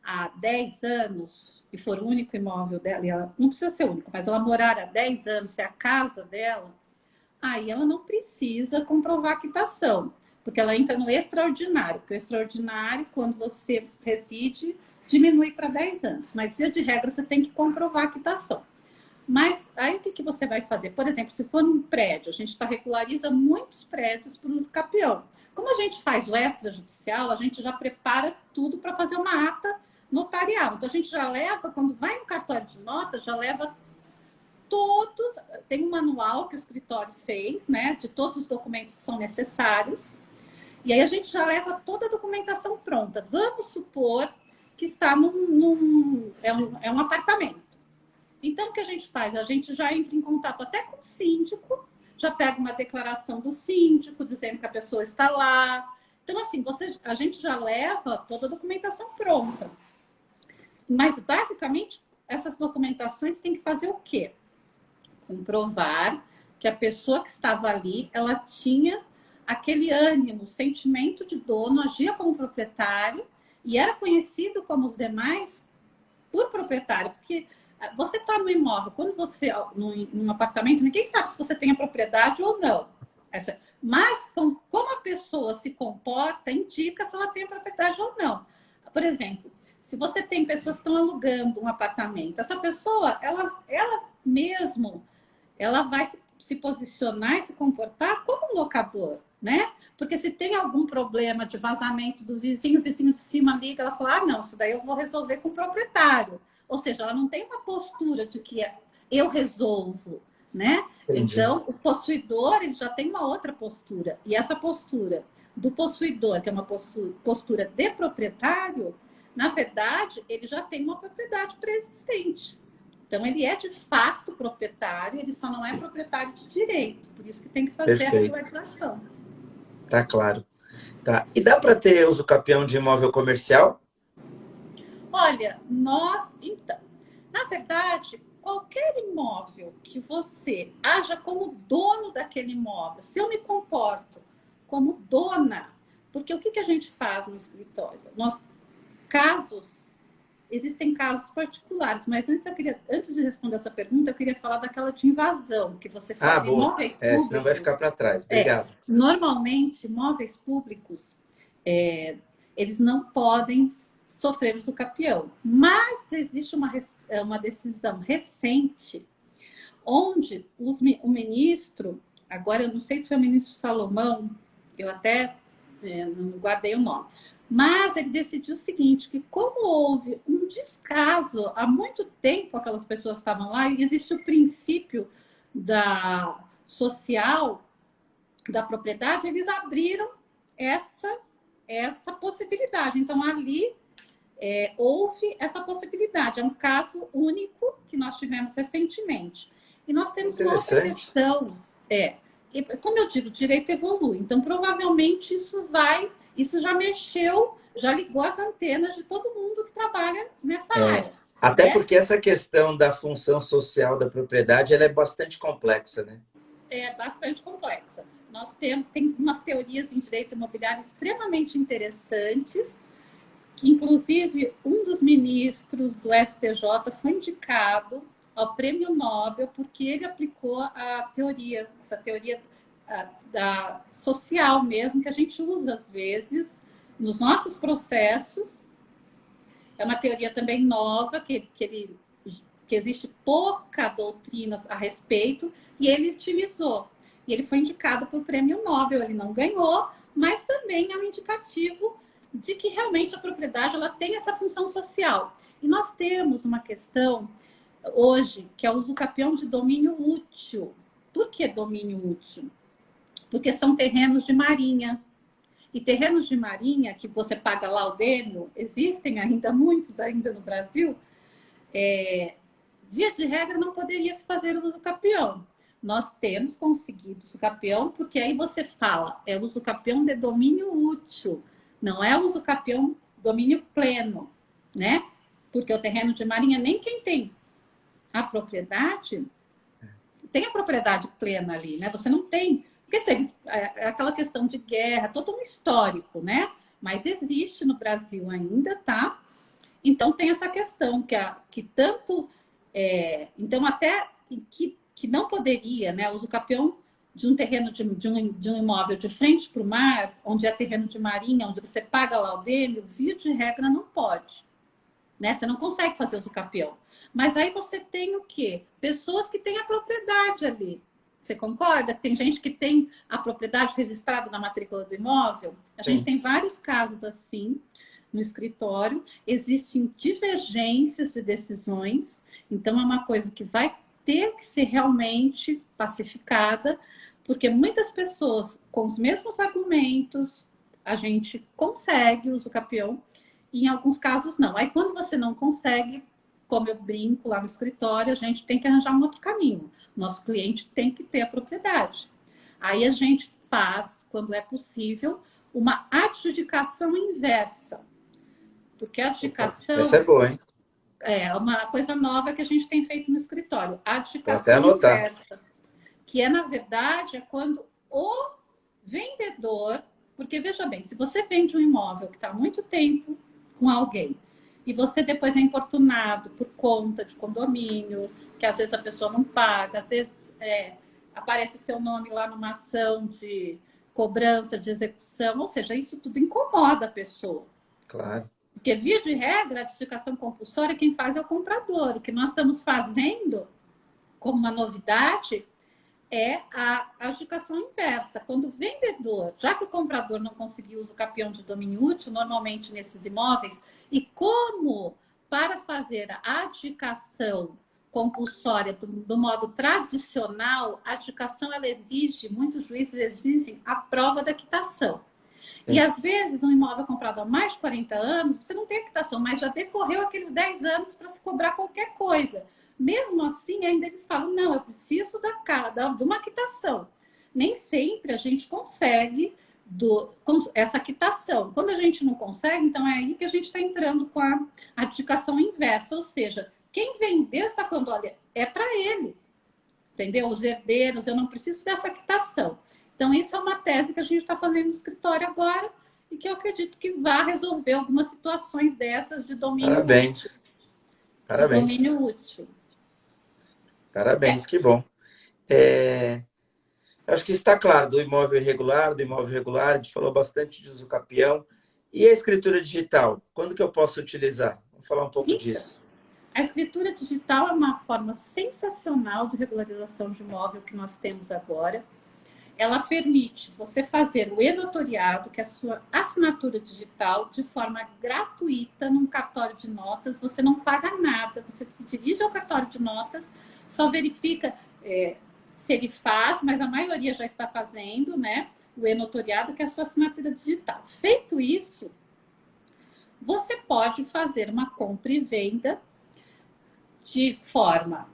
há 10 anos e for o único imóvel dela, e ela não precisa ser único, mas ela morar há 10 anos, se é a casa dela, aí ela não precisa comprovar a quitação, porque ela entra no extraordinário, porque o extraordinário, quando você reside, diminui para 10 anos, mas via de regra você tem que comprovar a quitação. Mas aí o que você vai fazer? Por exemplo, se for num prédio, a gente regulariza muitos prédios para o usucapião. Como a gente faz o extrajudicial, a gente já prepara tudo para fazer uma ata notarial. Então, a gente já leva, quando vai no cartório de notas, já leva todos... Tem um manual que o escritório fez, né? De todos os documentos que são necessários. E aí, a gente já leva toda a documentação pronta. Vamos supor que está é um apartamento. Então, o que a gente faz? A gente já entra em contato até com o síndico, já pega uma declaração do síndico, dizendo que a pessoa está lá. Então, assim, a gente já leva toda a documentação pronta. Mas, basicamente, essas documentações têm que fazer o quê? Comprovar que a pessoa que estava ali, ela tinha aquele ânimo, sentimento de dono, agia como proprietário e era conhecido como os demais por proprietário, porque você está no imóvel, quando você, num apartamento, ninguém sabe se você tem a propriedade ou não. Mas como a pessoa se comporta, indica se ela tem a propriedade ou não. Por exemplo, se você tem pessoas que estão alugando um apartamento, essa pessoa, ela mesmo, ela vai se posicionar e se comportar como um locador, né? Porque se tem algum problema de vazamento do vizinho, o vizinho de cima liga, ela fala, não, isso daí eu vou resolver com o proprietário. Ou seja, ela não tem uma postura de que eu resolvo, né? Entendi. Então, o possuidor, ele já tem uma outra postura. E essa postura do possuidor, que é uma postura de proprietário, na verdade, ele já tem uma propriedade pré-existente. Então, ele é de fato proprietário, ele só não é proprietário de direito. Por isso que tem que fazer a regularização. Tá claro. Tá. E dá para ter uso capião de imóvel comercial? Olha, então, na verdade, qualquer imóvel que você haja como dono daquele imóvel, se eu me comporto como dona, porque o que a gente faz no escritório? Existem casos particulares, mas antes de responder essa pergunta, eu queria falar daquela de invasão que você falou. Boa. Imóveis públicos. Senão vai ficar para trás. Obrigado. Normalmente, imóveis públicos, eles não podem sofrer uso capião. Mas existe uma decisão recente onde o ministro, agora eu não sei se foi o ministro Salomão, eu até não guardei o nome, mas ele decidiu o seguinte, que como houve um descaso, há muito tempo aquelas pessoas estavam lá, e existe o princípio social da propriedade, eles abriram essa possibilidade. Então, ali houve essa possibilidade. É um caso único que nós tivemos recentemente. E nós temos uma outra questão. Como eu digo, o direito evolui. Então, provavelmente, isso já mexeu, já ligou as antenas de todo mundo que trabalha nessa área. Até porque essa questão da função social da propriedade, ela é bastante complexa, né? É bastante complexa. Nós tem umas teorias em direito imobiliário extremamente interessantes, que inclusive um dos ministros do STJ foi indicado ao Prêmio Nobel porque ele aplicou essa teoria da social mesmo, que a gente usa às vezes nos nossos processos. É uma teoria também nova, que existe pouca doutrina a respeito, e ele utilizou. E ele foi indicado para o Prêmio Nobel, ele não ganhou, mas também é um indicativo de que realmente a propriedade ela tem essa função social. E nós temos uma questão hoje, que é o uso capião de domínio útil. Por que domínio útil? Porque são terrenos de marinha. E terrenos de marinha, que você paga laudêmio, existem ainda muitos ainda no Brasil, via de regra não poderia se fazer o uso capião. Nós temos conseguido uso capião, porque aí você fala, é uso capião de domínio útil, não é uso capião domínio pleno, né? Porque o terreno de marinha, nem quem tem a propriedade, tem a propriedade plena ali, né? Você não tem. Porque aquela questão de guerra, todo um histórico, né? Mas existe no Brasil ainda, tá? Então tem essa questão que tanto... então, até que não poderia, né? Uso capião de um terreno de um imóvel de frente para o mar, onde é terreno de marinha, onde você paga laudêmio, via de regra não pode. Né? Você não consegue fazer uso capião. Mas aí você tem o quê? Pessoas que têm a propriedade ali. Você concorda? Tem gente que tem a propriedade registrada na matrícula do imóvel. A gente tem vários casos assim no escritório. Existem divergências de decisões. Então, é uma coisa que vai ter que ser realmente pacificada, porque muitas pessoas, com os mesmos argumentos, a gente consegue o uso capião, e em alguns casos não. Aí, quando você não consegue, como eu brinco lá no escritório, a gente tem que arranjar um outro caminho. Nosso cliente tem que ter a propriedade. Aí a gente faz, quando é possível, uma adjudicação inversa. Porque a adjudicação... Essa é boa, hein? É uma coisa nova que a gente tem feito no escritório. A adjudicação inversa. Que na verdade, é quando o vendedor... vendedor, porque veja bem, se você vende um imóvel que está há muito tempo com alguém e você depois é importunado por conta de condomínio, que às vezes a pessoa não paga, às vezes aparece seu nome lá numa ação de cobrança, de execução, ou seja, isso tudo incomoda a pessoa. Claro. Porque, via de regra, a adjudicação compulsória, quem faz é o comprador. O que nós estamos fazendo, como uma novidade, é a adjudicação inversa. Quando o vendedor, já que o comprador não conseguiu uso capião de domínio útil, normalmente nesses imóveis, e como para fazer a adjudicação compulsória do modo tradicional, a adjudicação ela exige, muitos juízes exigem a prova da quitação. E às vezes um imóvel comprado há mais de 40 anos, você não tem a quitação, mas já decorreu aqueles 10 anos para se cobrar qualquer coisa. Mesmo assim, ainda eles falam, não, eu preciso de uma quitação. Nem sempre a gente consegue essa quitação. Quando a gente não consegue, então é aí que a gente está entrando com a adjudicação inversa. Ou seja, quem vendeu está falando, olha, é para ele. Entendeu? Os herdeiros, eu não preciso dessa quitação. Então, isso é uma tese que a gente está fazendo no escritório agora e que eu acredito que vai resolver algumas situações dessas de domínio Parabéns. útil. Parabéns. De domínio útil. Parabéns, que bom. Acho que está claro, do imóvel irregular, a gente falou bastante de uso capião. E a escritura digital? Quando que eu posso utilizar? Vamos falar um pouco disso. A escritura digital é uma forma sensacional de regularização de imóvel que nós temos agora. Ela permite você fazer o e-notoriado, que é a sua assinatura digital, de forma gratuita num cartório de notas. Você não paga nada, você se dirige ao cartório de notas, só verifica se ele faz, mas a maioria já está fazendo, né? O e-notoriado, que é a sua assinatura digital. Feito isso, você pode fazer uma compra e venda de forma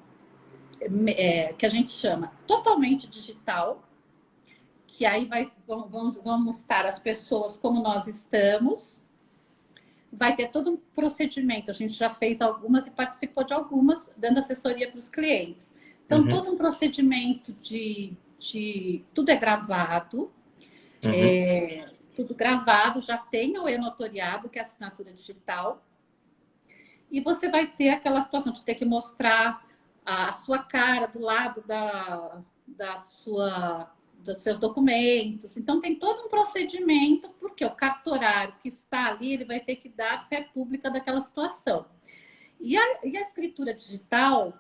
que a gente chama totalmente digital, que aí vamos estar as pessoas como nós estamos, vai ter todo um procedimento, a gente já fez algumas e participou de algumas, dando assessoria para os clientes. Então, todo um procedimento tudo é gravado, tudo gravado, já tem o e-notoriado, que é a assinatura digital, e você vai ter aquela situação de ter que mostrar a sua cara do lado dos seus documentos. Então, tem todo um procedimento, porque o cartorário que está ali, ele vai ter que dar fé pública daquela situação. E a escritura digital,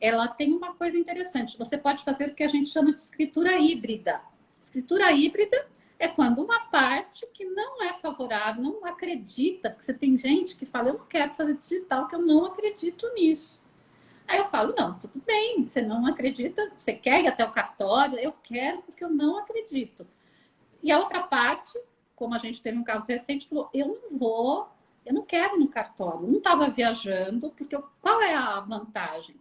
ela tem uma coisa interessante. Você pode fazer o que a gente chama de escritura híbrida. Escritura híbrida é quando uma parte que não é favorável, não acredita, porque você tem gente que fala, eu não quero fazer digital, que eu não acredito nisso. Aí eu falo, não, tudo bem, você não acredita, você quer ir até o cartório? Eu quero porque eu não acredito. E a outra parte, como a gente teve um caso recente, falou, eu não quero ir no cartório, eu não estava viajando, porque qual é a vantagem?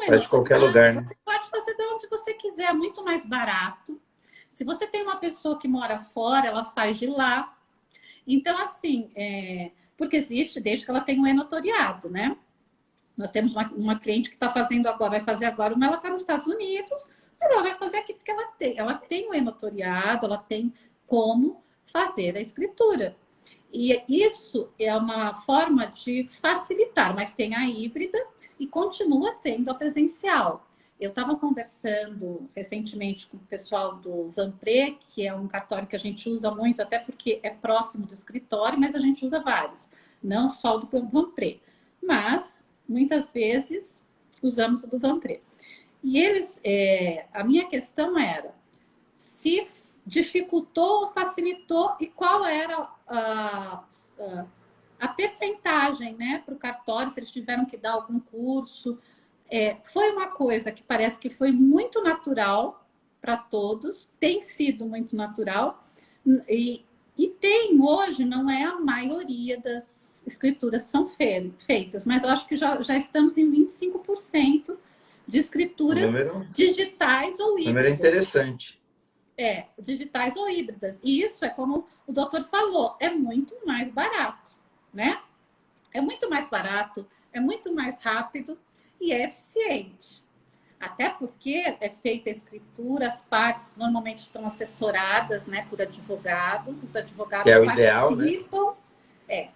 Faz de qualquer lugar, né? Você pode fazer de onde você quiser, muito mais barato. Se você tem uma pessoa que mora fora, ela faz de lá. Então, assim, porque existe desde que ela tem um e-notoriado, né? Nós temos uma cliente que está fazendo agora, vai fazer agora, ela está nos Estados Unidos, mas ela vai fazer aqui porque ela tem o e-notoriado, ela tem como fazer a escritura. E isso é uma forma de facilitar, mas tem a híbrida e continua tendo a presencial. Eu estava conversando recentemente com o pessoal do Vanpré, que é um cartório que a gente usa muito, até porque é próximo do escritório, mas a gente usa vários, não só o do Vanpré. Mas, muitas vezes, usamos o do Vanpré. E eles, a minha questão era se dificultou ou facilitou e qual era a percentagem, né, para o cartório, se eles tiveram que dar algum curso. Foi uma coisa que parece que foi muito natural para todos, tem sido muito natural, e tem hoje, não é a maioria das escrituras que são feitas, mas eu acho que já estamos em 25% de escrituras digitais ou híbridas. Número interessante. Digitais ou híbridas. E isso é como o doutor falou, é muito mais barato, né? É muito mais barato, é muito mais rápido e é eficiente. Até porque é feita a escritura, as partes normalmente estão assessoradas, né, por advogados, os Que advogados é o ideal, né? participam. É,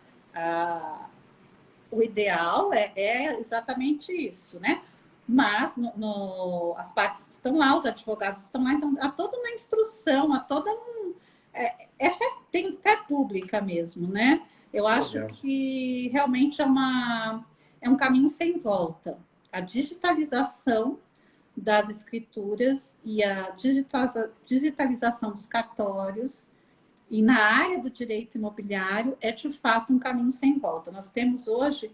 o ideal é exatamente isso, né? Mas as partes estão lá, os advogados estão lá, então há toda uma instrução, há toda tem fé pública mesmo, né? Eu acho Legal. que realmente é um caminho sem volta. A digitalização das escrituras e a digitalização dos cartórios e na área do direito imobiliário é de fato um caminho sem volta. Nós temos hoje,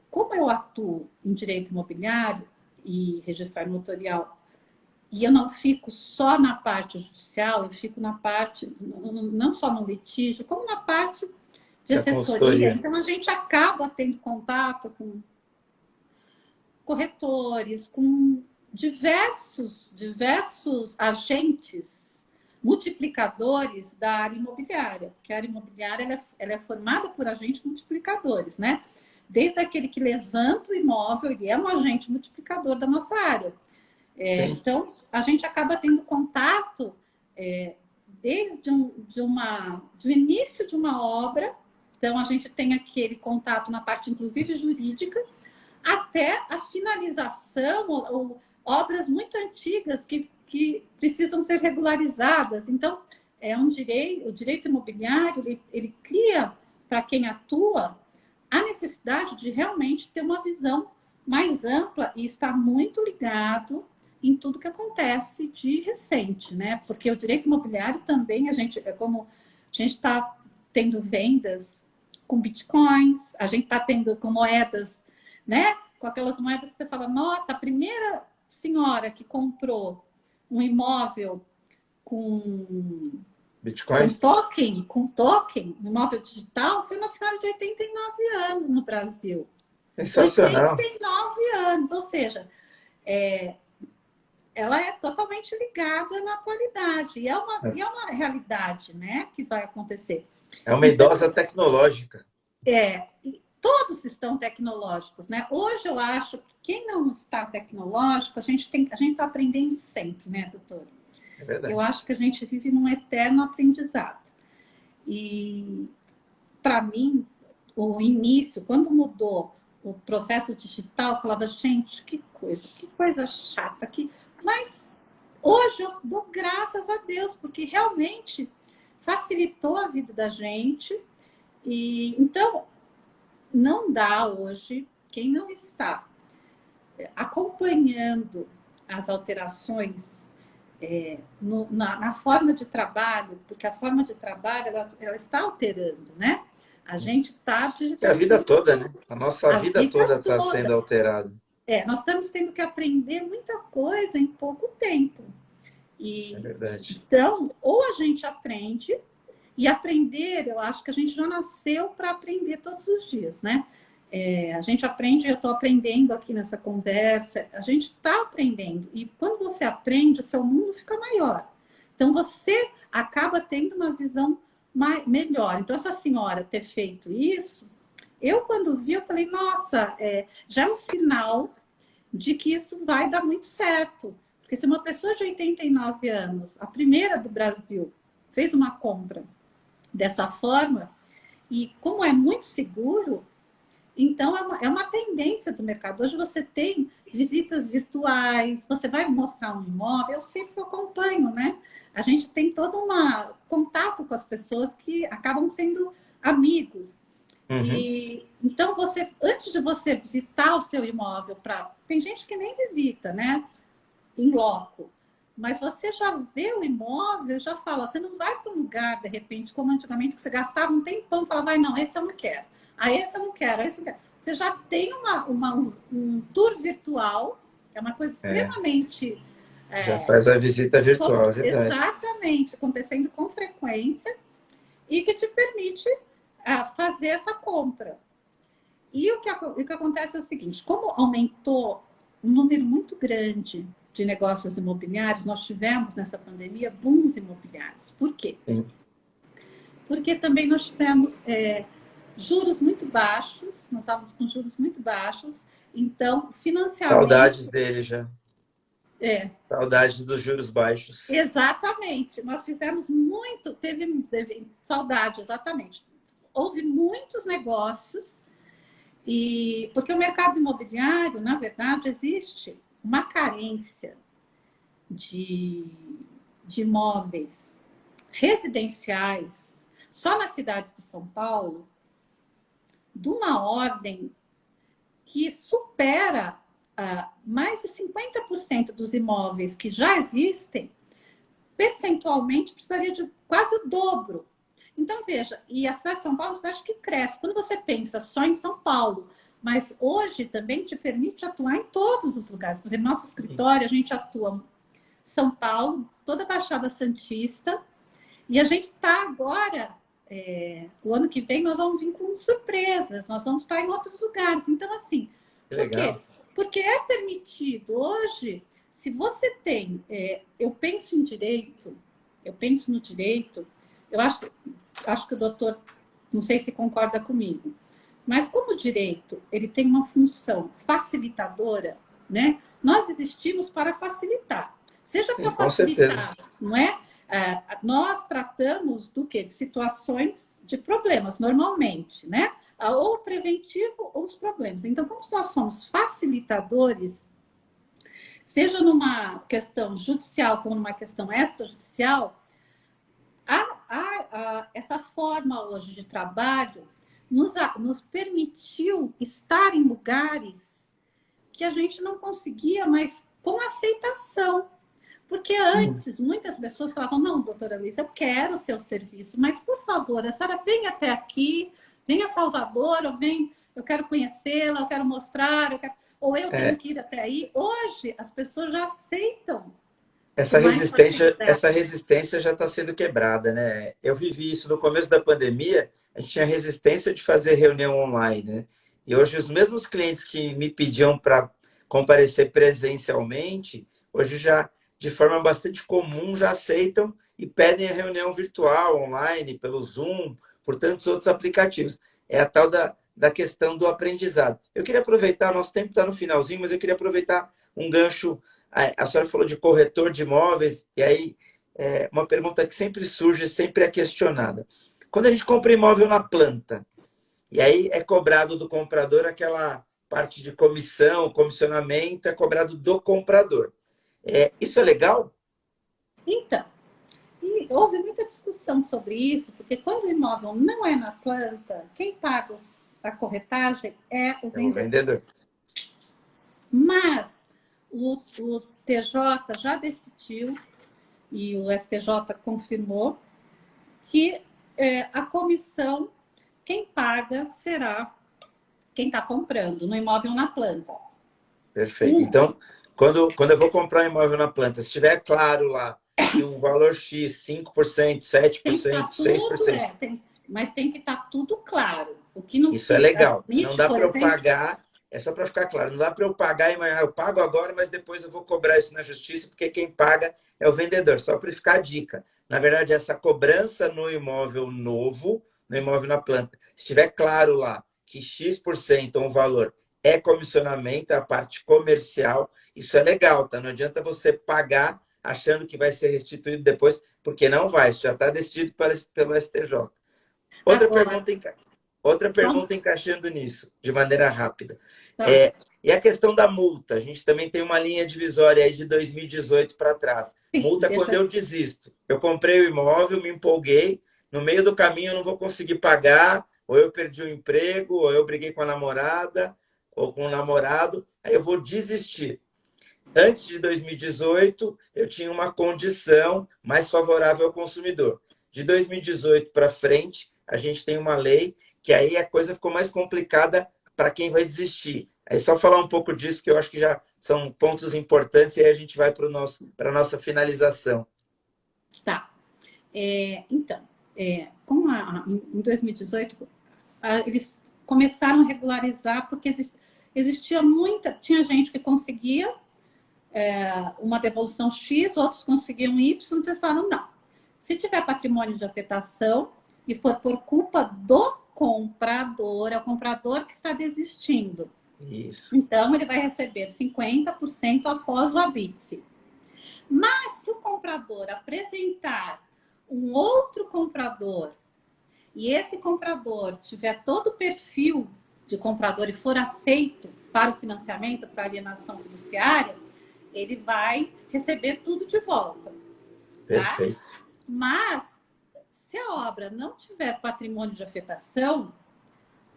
como eu atuo em direito imobiliário e registrar notorial, e eu não fico só na parte judicial, eu fico na parte, não só no litígio, como na parte de assessoria. Então, a gente acaba tendo contato com corretores, com diversos agentes multiplicadores da área imobiliária, porque a área imobiliária ela é formada por agentes multiplicadores, né? Desde aquele que levanta o imóvel, ele é um agente multiplicador da nossa área. Então, a gente acaba tendo contato desde do início de uma obra, então a gente tem aquele contato na parte, inclusive, jurídica, até a finalização, ou obras muito antigas que precisam ser regularizadas. Então, o direito imobiliário, ele cria, para quem atua, a necessidade de realmente ter uma visão mais ampla e está muito ligado em tudo que acontece de recente, né? Porque o direito imobiliário também, como a gente está tendo vendas com bitcoins, a gente está tendo com moedas, né? Com aquelas moedas que você fala, nossa, a primeira senhora que comprou um imóvel com Bitcoins? Com token, um imóvel digital, foi uma senhora de 89 anos no Brasil. Sensacional. 89 anos, ou seja, ela é totalmente ligada na atualidade. E é uma realidade, né, que vai acontecer. É uma idosa tecnológica. E todos estão tecnológicos, né? Hoje eu acho que quem não está tecnológico, a gente está aprendendo sempre, né, doutor? É verdade. Eu acho que a gente vive num eterno aprendizado. E, para mim, o início, quando mudou o processo digital, eu falava, gente, que coisa chata. Mas hoje eu dou graças a Deus, porque realmente facilitou a vida da gente. E então, não dá hoje, quem não está acompanhando as alterações na forma de trabalho, porque a forma de trabalho ela está alterando, né? A gente está digitalizando. É a vida toda, né? A nossa vida toda está sendo alterada. Nós estamos tendo que aprender muita coisa em pouco tempo. É verdade. Então, ou a gente aprende, e aprender, eu acho que a gente já nasceu para aprender todos os dias, né? A gente aprende, eu estou aprendendo aqui nessa conversa, a gente está aprendendo. E quando você aprende, o seu mundo fica maior. Então, você acaba tendo uma visão melhor. Então, essa senhora ter feito isso, eu quando vi, eu falei, nossa, já é um sinal de que isso vai dar muito certo. Porque se uma pessoa de 89 anos, a primeira do Brasil, fez uma compra dessa forma, e como é muito seguro, então é uma tendência do mercado. Hoje você tem visitas virtuais, você vai mostrar um imóvel, eu sempre acompanho, né? A gente tem todo um contato com as pessoas que acabam sendo amigos. Uhum. E então antes de você visitar o seu imóvel, tem gente que nem visita, né? Em loco. Mas você já vê o imóvel, já fala, você não vai para um lugar, de repente, como antigamente, que você gastava um tempão e falava, vai, não, esse eu não quero. Esse eu não quero, esse eu não quero. Você já tem um tour virtual, é uma coisa extremamente... Já faz a visita virtual, é verdade. Exatamente, acontecendo com frequência e que te permite fazer essa compra. E o que acontece é o seguinte, como aumentou um número muito grande de negócios imobiliários, nós tivemos nessa pandemia booms imobiliários. Por quê? Sim. Porque também nós tivemos juros muito baixos, nós estávamos com juros muito baixos, então, Saudades financiamento, dele já. é, Saudades dos juros baixos. exatamente, nós fizemos muito, teve saudade, exatamente. Houve muitos negócios, e porque o mercado imobiliário, na verdade, existe uma carência de, de imóveis residenciais só na cidade de São Paulo, de uma ordem que supera mais de 50% dos imóveis que já existem, percentualmente precisaria de quase o dobro. Então, veja, e a cidade de São Paulo é uma cidade que cresce. Quando você pensa só em São Paulo, mas hoje também te permite atuar em todos os lugares. Por exemplo, nosso escritório, a gente atua em São Paulo, toda a Baixada Santista, e a gente está agora, o ano que vem, nós vamos vir com surpresas, nós vamos estar em outros lugares. Então, assim, Que por quê? legal. Porque é permitido hoje, se você tem, eu penso em direito, eu penso no direito, eu acho que o doutor, não sei se concorda comigo, mas como o direito ele tem uma função facilitadora, né? Nós existimos para facilitar. Seja Sim, para com certeza. facilitar, não é? Nós tratamos do quê? De situações de problemas, normalmente, né? Ou o preventivo ou os problemas. Então, como nós somos facilitadores, seja numa questão judicial como numa questão extrajudicial, essa forma hoje de trabalho nos permitiu estar em lugares que a gente não conseguia, mas com aceitação. Porque antes, muitas pessoas falavam, não, doutora Luísa, eu quero o seu serviço, mas, por favor, a senhora vem até aqui, vem a Salvador, eu quero conhecê-la, eu quero mostrar, ou eu tenho É, que ir até aí. Hoje, as pessoas já aceitam com essa mais resistência, facilidade. essa resistência já está sendo quebrada, né? Eu vivi isso no começo da pandemia, a gente tinha resistência de fazer reunião online, né? E hoje os mesmos clientes que me pediam para comparecer presencialmente, hoje já, de forma bastante comum, já aceitam e pedem a reunião virtual, online, pelo Zoom, por tantos outros aplicativos. É a tal da questão do aprendizado. Eu queria aproveitar, nosso tempo está no finalzinho, mas eu queria aproveitar um gancho. A senhora falou de corretor de imóveis, e aí uma pergunta que sempre surge, sempre é questionada. Quando a gente compra imóvel na planta, e aí é cobrado do comprador aquela parte de comissão, comissionamento, é cobrado do comprador. Isso é legal? Então, e houve muita discussão sobre isso, porque quando o imóvel não é na planta, quem paga a corretagem é o É o vendedor. vendedor. Mas o TJ já decidiu, e o STJ confirmou, que a comissão, quem paga será quem está comprando no imóvel na planta. Perfeito. Então, quando eu vou comprar um imóvel na planta, se estiver claro lá que um valor X, 5%, Tem que estar 7%, tudo, 6%, mas tem que estar tudo claro. O que não isso é se legal. Não permite, dá por para eu exemplo, pagar, é só para ficar claro, não dá para eu pagar e eu pago agora, mas depois eu vou cobrar isso na justiça, porque quem paga é o vendedor. Só para ficar a dica. Na verdade, essa cobrança no imóvel novo, no imóvel na planta, se estiver claro lá que X% ou um valor é comissionamento, é a parte comercial, isso é legal, tá? Não adianta você pagar achando que vai ser restituído depois, porque não vai, isso já está decidido pelo STJ. Outra agora, pergunta, outra só, pergunta encaixando nisso, de maneira rápida. tá, E a questão da multa? A gente também tem uma linha divisória aí de 2018 para trás. sim, Multa quando eu desisto. Eu comprei o imóvel, me empolguei, no meio do caminho eu não vou conseguir pagar, ou eu perdi o emprego, ou eu briguei com a namorada, ou com o namorado, aí eu vou desistir. Antes de 2018, eu tinha uma condição mais favorável ao consumidor. De 2018 para frente, a gente tem uma lei que aí a coisa ficou mais complicada para quem vai desistir. Aí só falar um pouco disso, que eu acho que já são pontos importantes, e aí a gente vai para a nossa finalização. tá. Então, como em 2018, eles começaram a regularizar, porque existia tinha gente que conseguia uma devolução X, outros conseguiam Y, então eles falaram, não. Se tiver patrimônio de afetação e for por culpa do comprador, é o comprador que está desistindo. Isso. Então, ele vai receber 50% após o habite-se. Mas, se o comprador apresentar um outro comprador e esse comprador tiver todo o perfil de comprador e for aceito para o financiamento, para a alienação fiduciária, ele vai receber tudo de volta. Perfeito. Tá? Mas, se a obra não tiver patrimônio de afetação,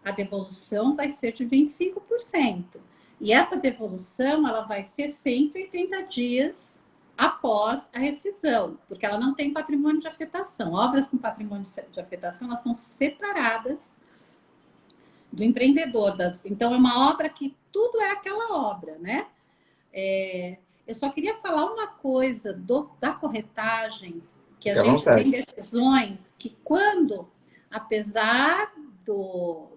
a devolução vai ser de 25%. E essa devolução ela vai ser 180 dias após a rescisão, porque ela não tem patrimônio de afetação. Obras com patrimônio de afetação, elas são separadas do empreendedor. Então, é uma obra que tudo é aquela obra, né? Eu só queria falar uma coisa da corretagem, que a gente tem decisões que quando, apesar do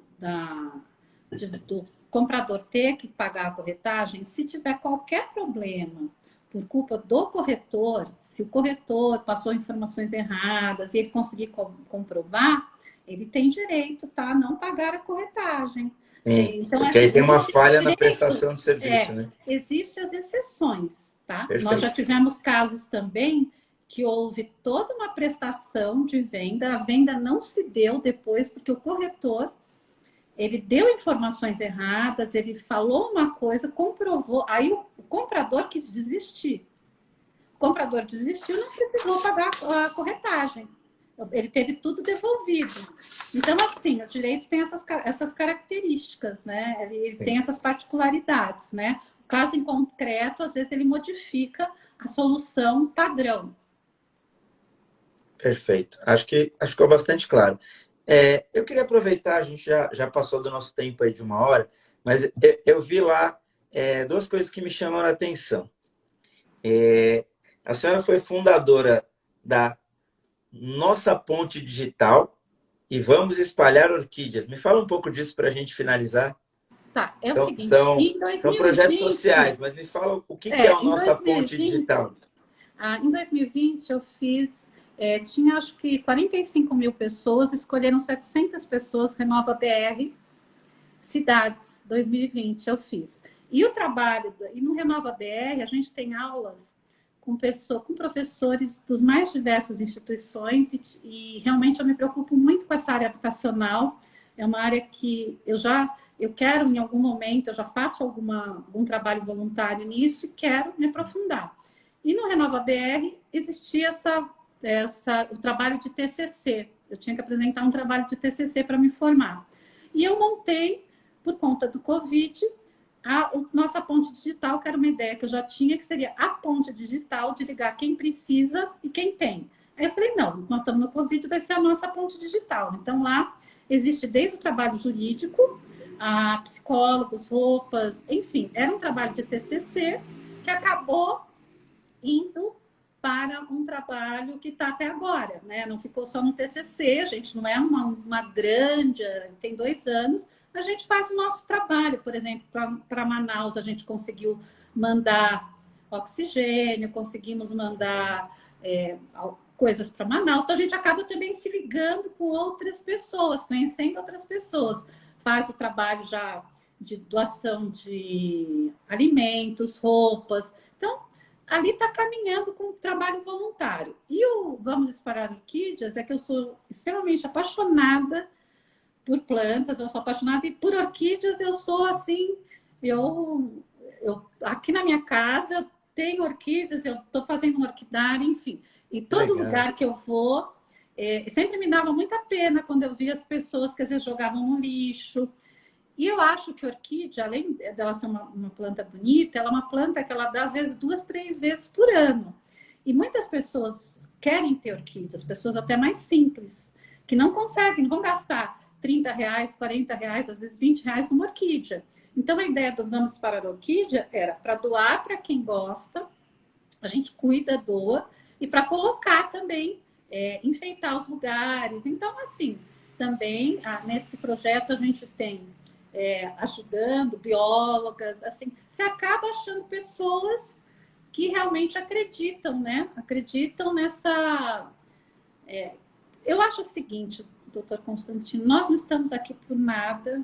comprador ter que pagar a corretagem, se tiver qualquer problema por culpa do corretor, se o corretor passou informações erradas e ele conseguir comprovar, ele tem direito, tá, a não pagar a corretagem. Então, porque aí tem uma falha na prestação de serviço, né? Existem as exceções, tá? Perfeito. Nós já tivemos casos também que houve toda uma prestação de venda, a venda não se deu depois porque o corretor ele deu informações erradas, ele falou uma coisa, comprovou, aí o comprador quis desistir. O comprador desistiu, não precisou pagar a corretagem. Ele teve tudo devolvido. Então, assim, o direito tem essas características, né? Ele tem essas particularidades, né? O caso em concreto, às vezes, ele modifica a solução padrão. Perfeito. Acho que ficou bastante claro. Eu queria aproveitar, a gente já passou do nosso tempo aí de 1 hora, mas eu vi lá duas coisas que me chamaram a atenção. A senhora foi fundadora da Nossa Ponte Digital e Vamos Espalhar Orquídeas. Me fala um pouco disso para a gente finalizar. Tá, o seguinte, em 2020, são projetos sociais, mas me fala o que é a Nossa Ponte Digital. Em 2020, eu fiz... tinha acho que 45 mil pessoas, escolheram 700 pessoas, Renova BR, cidades, 2020 eu fiz. E o trabalho, e no Renova BR, a gente tem aulas com professores dos mais diversas instituições e realmente eu me preocupo muito com essa área habitacional. É uma área que eu quero em algum momento, eu já faço algum trabalho voluntário nisso e quero me aprofundar. E no Renova BR existia o trabalho de TCC. Eu tinha que apresentar um trabalho de TCC para me formar. E eu montei, por conta do Covid, nossa ponte digital, que era uma ideia que eu já tinha, que seria a ponte digital de ligar quem precisa e quem tem. Aí eu falei, não, nós estamos no Covid, vai ser a nossa ponte digital. Então, lá existe desde o trabalho jurídico, a psicólogos, roupas, enfim, era um trabalho de TCC que acabou indo para um trabalho que está até agora, né? Não ficou só no TCC, a gente não é uma grande, tem 2 anos, a gente faz o nosso trabalho, por exemplo, para Manaus a gente conseguiu mandar oxigênio, conseguimos mandar coisas para Manaus, então a gente acaba também se ligando com outras pessoas, conhecendo outras pessoas, faz o trabalho já de doação de alimentos, roupas, então ali está caminhando com trabalho voluntário. E o Vamos Espalhar Orquídeas é que eu sou extremamente apaixonada por plantas, eu sou apaixonada e por orquídeas eu sou assim, eu aqui na minha casa eu tenho orquídeas, eu estou fazendo um orquidário, enfim. E todo lugar que eu vou, sempre me dava muita pena quando eu via as pessoas que às vezes jogavam no lixo. E eu acho que a orquídea, além dela ser uma planta bonita, ela é uma planta que ela dá, às vezes, 2, 3 vezes por ano. E muitas pessoas querem ter orquídeas, pessoas até mais simples, que não conseguem, não vão gastar R$30, R$40, às vezes R$20 numa orquídea. Então, a ideia do Vamos para a Orquídea era para doar para quem gosta, a gente cuida, doa, e para colocar também, enfeitar os lugares. Então, assim, também nesse projeto a gente tem ajudando biólogas, assim, você acaba achando pessoas que realmente acreditam, né? Acreditam nessa... eu acho o seguinte, doutor Constantino, nós não estamos aqui por nada,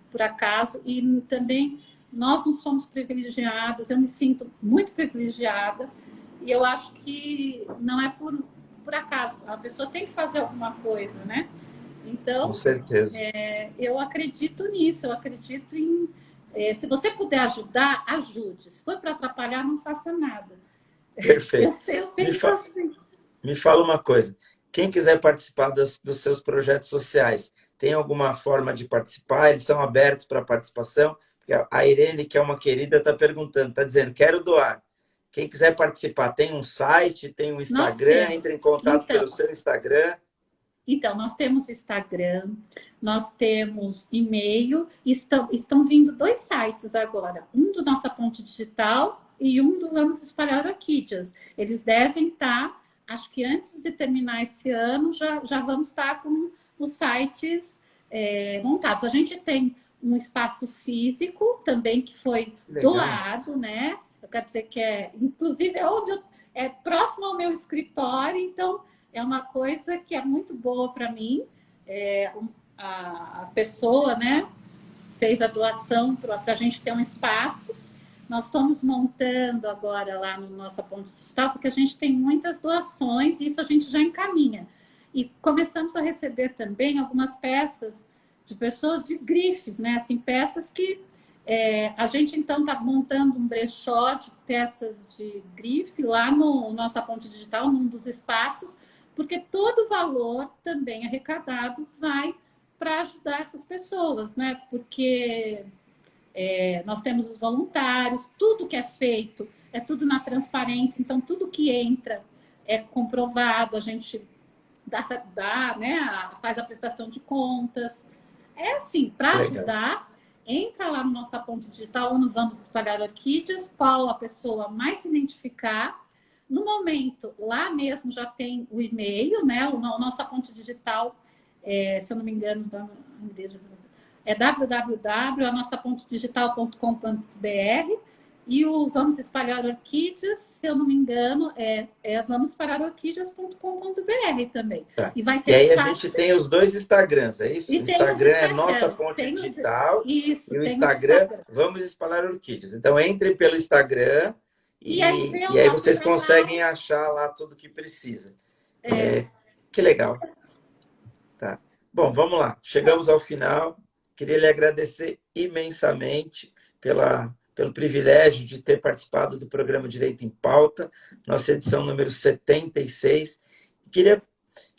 por acaso, e também nós não somos privilegiados, eu me sinto muito privilegiada, e eu acho que não é por acaso, a pessoa tem que fazer alguma coisa, né? Com Então, certeza. eu acredito nisso, eu acredito em... se você puder ajudar, ajude. Se for para atrapalhar, não faça nada. Perfeito. Eu Me, penso fa assim. Me fala uma coisa. Quem quiser participar dos seus projetos sociais, tem alguma forma de participar? Eles são abertos para participação? Porque a Irene, que é uma querida, está perguntando, está dizendo, quero doar. Quem quiser participar, tem um site, tem um Nós Instagram, temos. entre em contato Então, pelo seu Instagram. Então, nós temos Instagram, nós temos e-mail, estão vindo 2 sites agora, um do Nossa Ponte Digital e um do Vamos Espalhar Orquídeas. Eles devem estar, acho que antes de terminar esse ano, já vamos estar com os sites montados. A gente tem um espaço físico também que foi Legal. doado, né? Eu quero dizer que inclusive, é próximo ao meu escritório, então é uma coisa que é muito boa para mim. A pessoa, né, fez a doação para a gente ter um espaço. Nós estamos montando agora lá no nossa ponte digital, porque a gente tem muitas doações e isso a gente já encaminha. E começamos a receber também algumas peças de pessoas de grifes, né? Assim, peças que a gente então está montando um brechó de peças de grife lá no nossa ponte digital, num dos espaços, porque todo o valor também arrecadado vai para ajudar essas pessoas, né? Porque nós temos os voluntários, tudo que é feito é tudo na transparência, então tudo que entra é comprovado, a gente né, faz a prestação de contas. É assim, para Legal. ajudar, entra lá no nossa ponte digital ou no Vamos Espalhar Orquídeas, qual a pessoa mais se identificar. No momento, lá mesmo já tem o e-mail, né? O nossa ponte digital, se eu não me engano, é www.anossapontedigital.com.br e o Vamos Espalhar Orquídeas, se eu não me engano, vamosespalharorquídeas.com.br também. Tá. E vai E ter aí a gente tem sites os 2 Instagrams, é isso? e O tem os Instagram é Nossa Instagrams. Ponte Digital Isso, e o tem os Instagram Instagrams. Vamos Espalhar Orquídeas. Então, entre pelo Instagram E aí vê e o aí nosso vocês conseguem trabalho. achar lá tudo que precisa. Que legal. Tá. Bom, vamos lá. Chegamos ao final. Queria lhe agradecer imensamente pelo privilégio de ter participado do programa Direito em Pauta, nossa edição número 76. Queria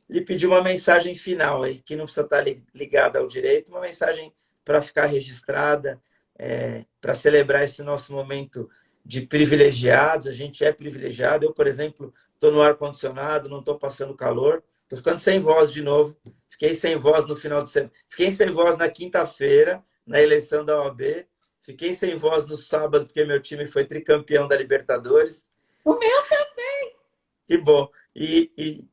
lhe pedir uma mensagem final aí, que não precisa estar ligada ao direito, uma mensagem para ficar registrada, para celebrar esse nosso momento de privilegiados. A gente é privilegiado. Eu, por exemplo, estou no ar-condicionado, não estou passando calor, estou ficando sem voz de novo. Fiquei sem voz no final de semana. Fiquei sem voz na quinta-feira, na eleição da OAB. Fiquei sem voz no sábado, porque meu time foi tricampeão da Libertadores. O meu também. Que bom.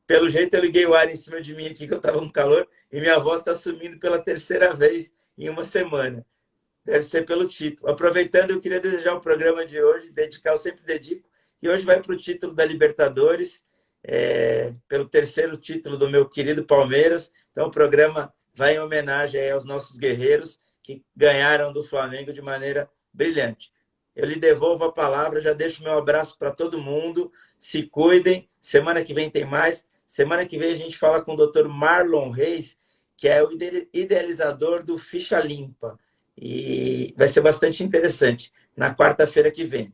Pelo jeito eu liguei o ar em cima de mim aqui, que eu estava com calor, e minha voz está sumindo pela 3ª vez em uma semana. Deve ser pelo título. Aproveitando, eu queria desejar o programa de hoje, eu sempre dedico, e hoje vai para o título da Libertadores, pelo 3º título do meu querido Palmeiras. Então, o programa vai em homenagem aos nossos guerreiros que ganharam do Flamengo de maneira brilhante. Eu lhe devolvo a palavra, já deixo meu abraço para todo mundo. Se cuidem. Semana que vem tem mais. Semana que vem a gente fala com o Dr. Marlon Reis, que é o idealizador do Ficha Limpa. E vai ser bastante interessante na quarta-feira que vem.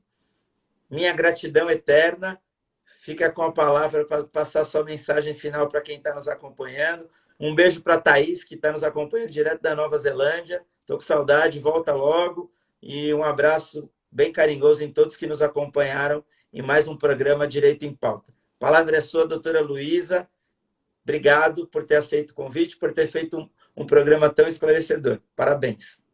Minha gratidão eterna. Fica com a palavra para passar sua mensagem final para quem está nos acompanhando. Um beijo para a Thaís, que está nos acompanhando direto da Nova Zelândia. Estou com saudade, volta logo. E um abraço bem carinhoso em todos que nos acompanharam em mais um programa Direito em Pauta. A palavra é sua, doutora Luísa. Obrigado por ter aceito o convite, por ter feito um programa tão esclarecedor. Parabéns.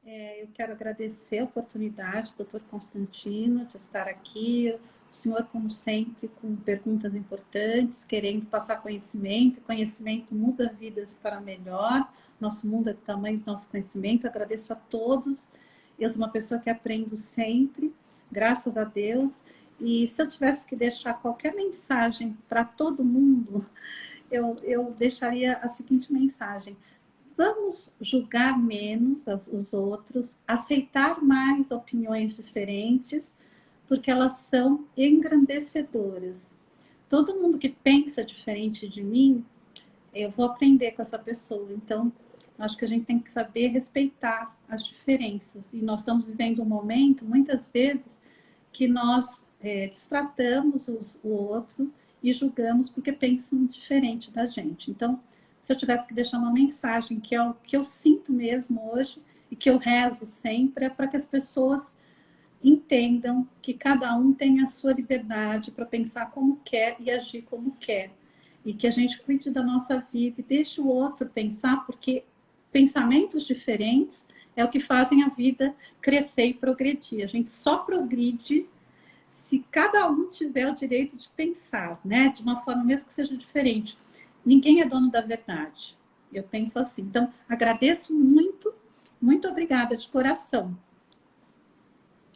Eu quero agradecer a oportunidade, doutor Constantino, de estar aqui. O senhor, como sempre, com perguntas importantes, querendo passar conhecimento. Conhecimento muda vidas para melhor. Nosso mundo é do tamanho do nosso conhecimento. Agradeço a todos. Eu sou uma pessoa que aprendo sempre, graças a Deus. E se eu tivesse que deixar qualquer mensagem para todo mundo, eu deixaria a seguinte mensagem: vamos julgar menos os outros, aceitar mais opiniões diferentes, porque elas são engrandecedoras. Todo mundo que pensa diferente de mim, eu vou aprender com essa pessoa. Então, acho que a gente tem que saber respeitar as diferenças. E nós estamos vivendo um momento, muitas vezes, que nós destratamos o outro e julgamos porque pensam diferente da gente. Então, se eu tivesse que deixar uma mensagem, que é o que eu sinto mesmo hoje e que eu rezo sempre, é para que as pessoas entendam que cada um tem a sua liberdade para pensar como quer e agir como quer. E que a gente cuide da nossa vida e deixe o outro pensar, porque pensamentos diferentes é o que fazem a vida crescer e progredir. A gente só progride se cada um tiver o direito de pensar, né? De uma forma mesmo que seja diferente. Ninguém é dono da verdade. Eu penso assim. Então, agradeço muito, muito obrigada de coração.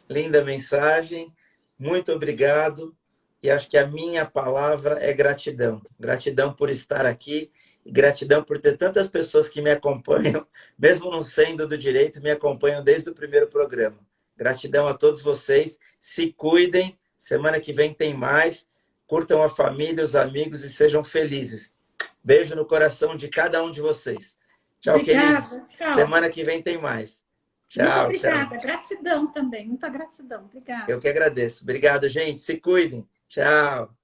Linda mensagem, muito obrigado. E acho que a minha palavra é gratidão. Gratidão por estar aqui, e gratidão por ter tantas pessoas que me acompanham, mesmo não sendo do direito, me acompanham desde o primeiro programa. Gratidão a todos vocês. Se cuidem. Semana que vem tem mais. Curtam a família, os amigos e sejam felizes. Beijo no coração de cada um de vocês. Tchau, Obrigada, queridos. tchau. Semana que vem tem mais. Muito Tchau, tchau. obrigada. Gratidão também, muita gratidão. Obrigada. Eu que agradeço. Obrigado, gente. Se cuidem. Tchau.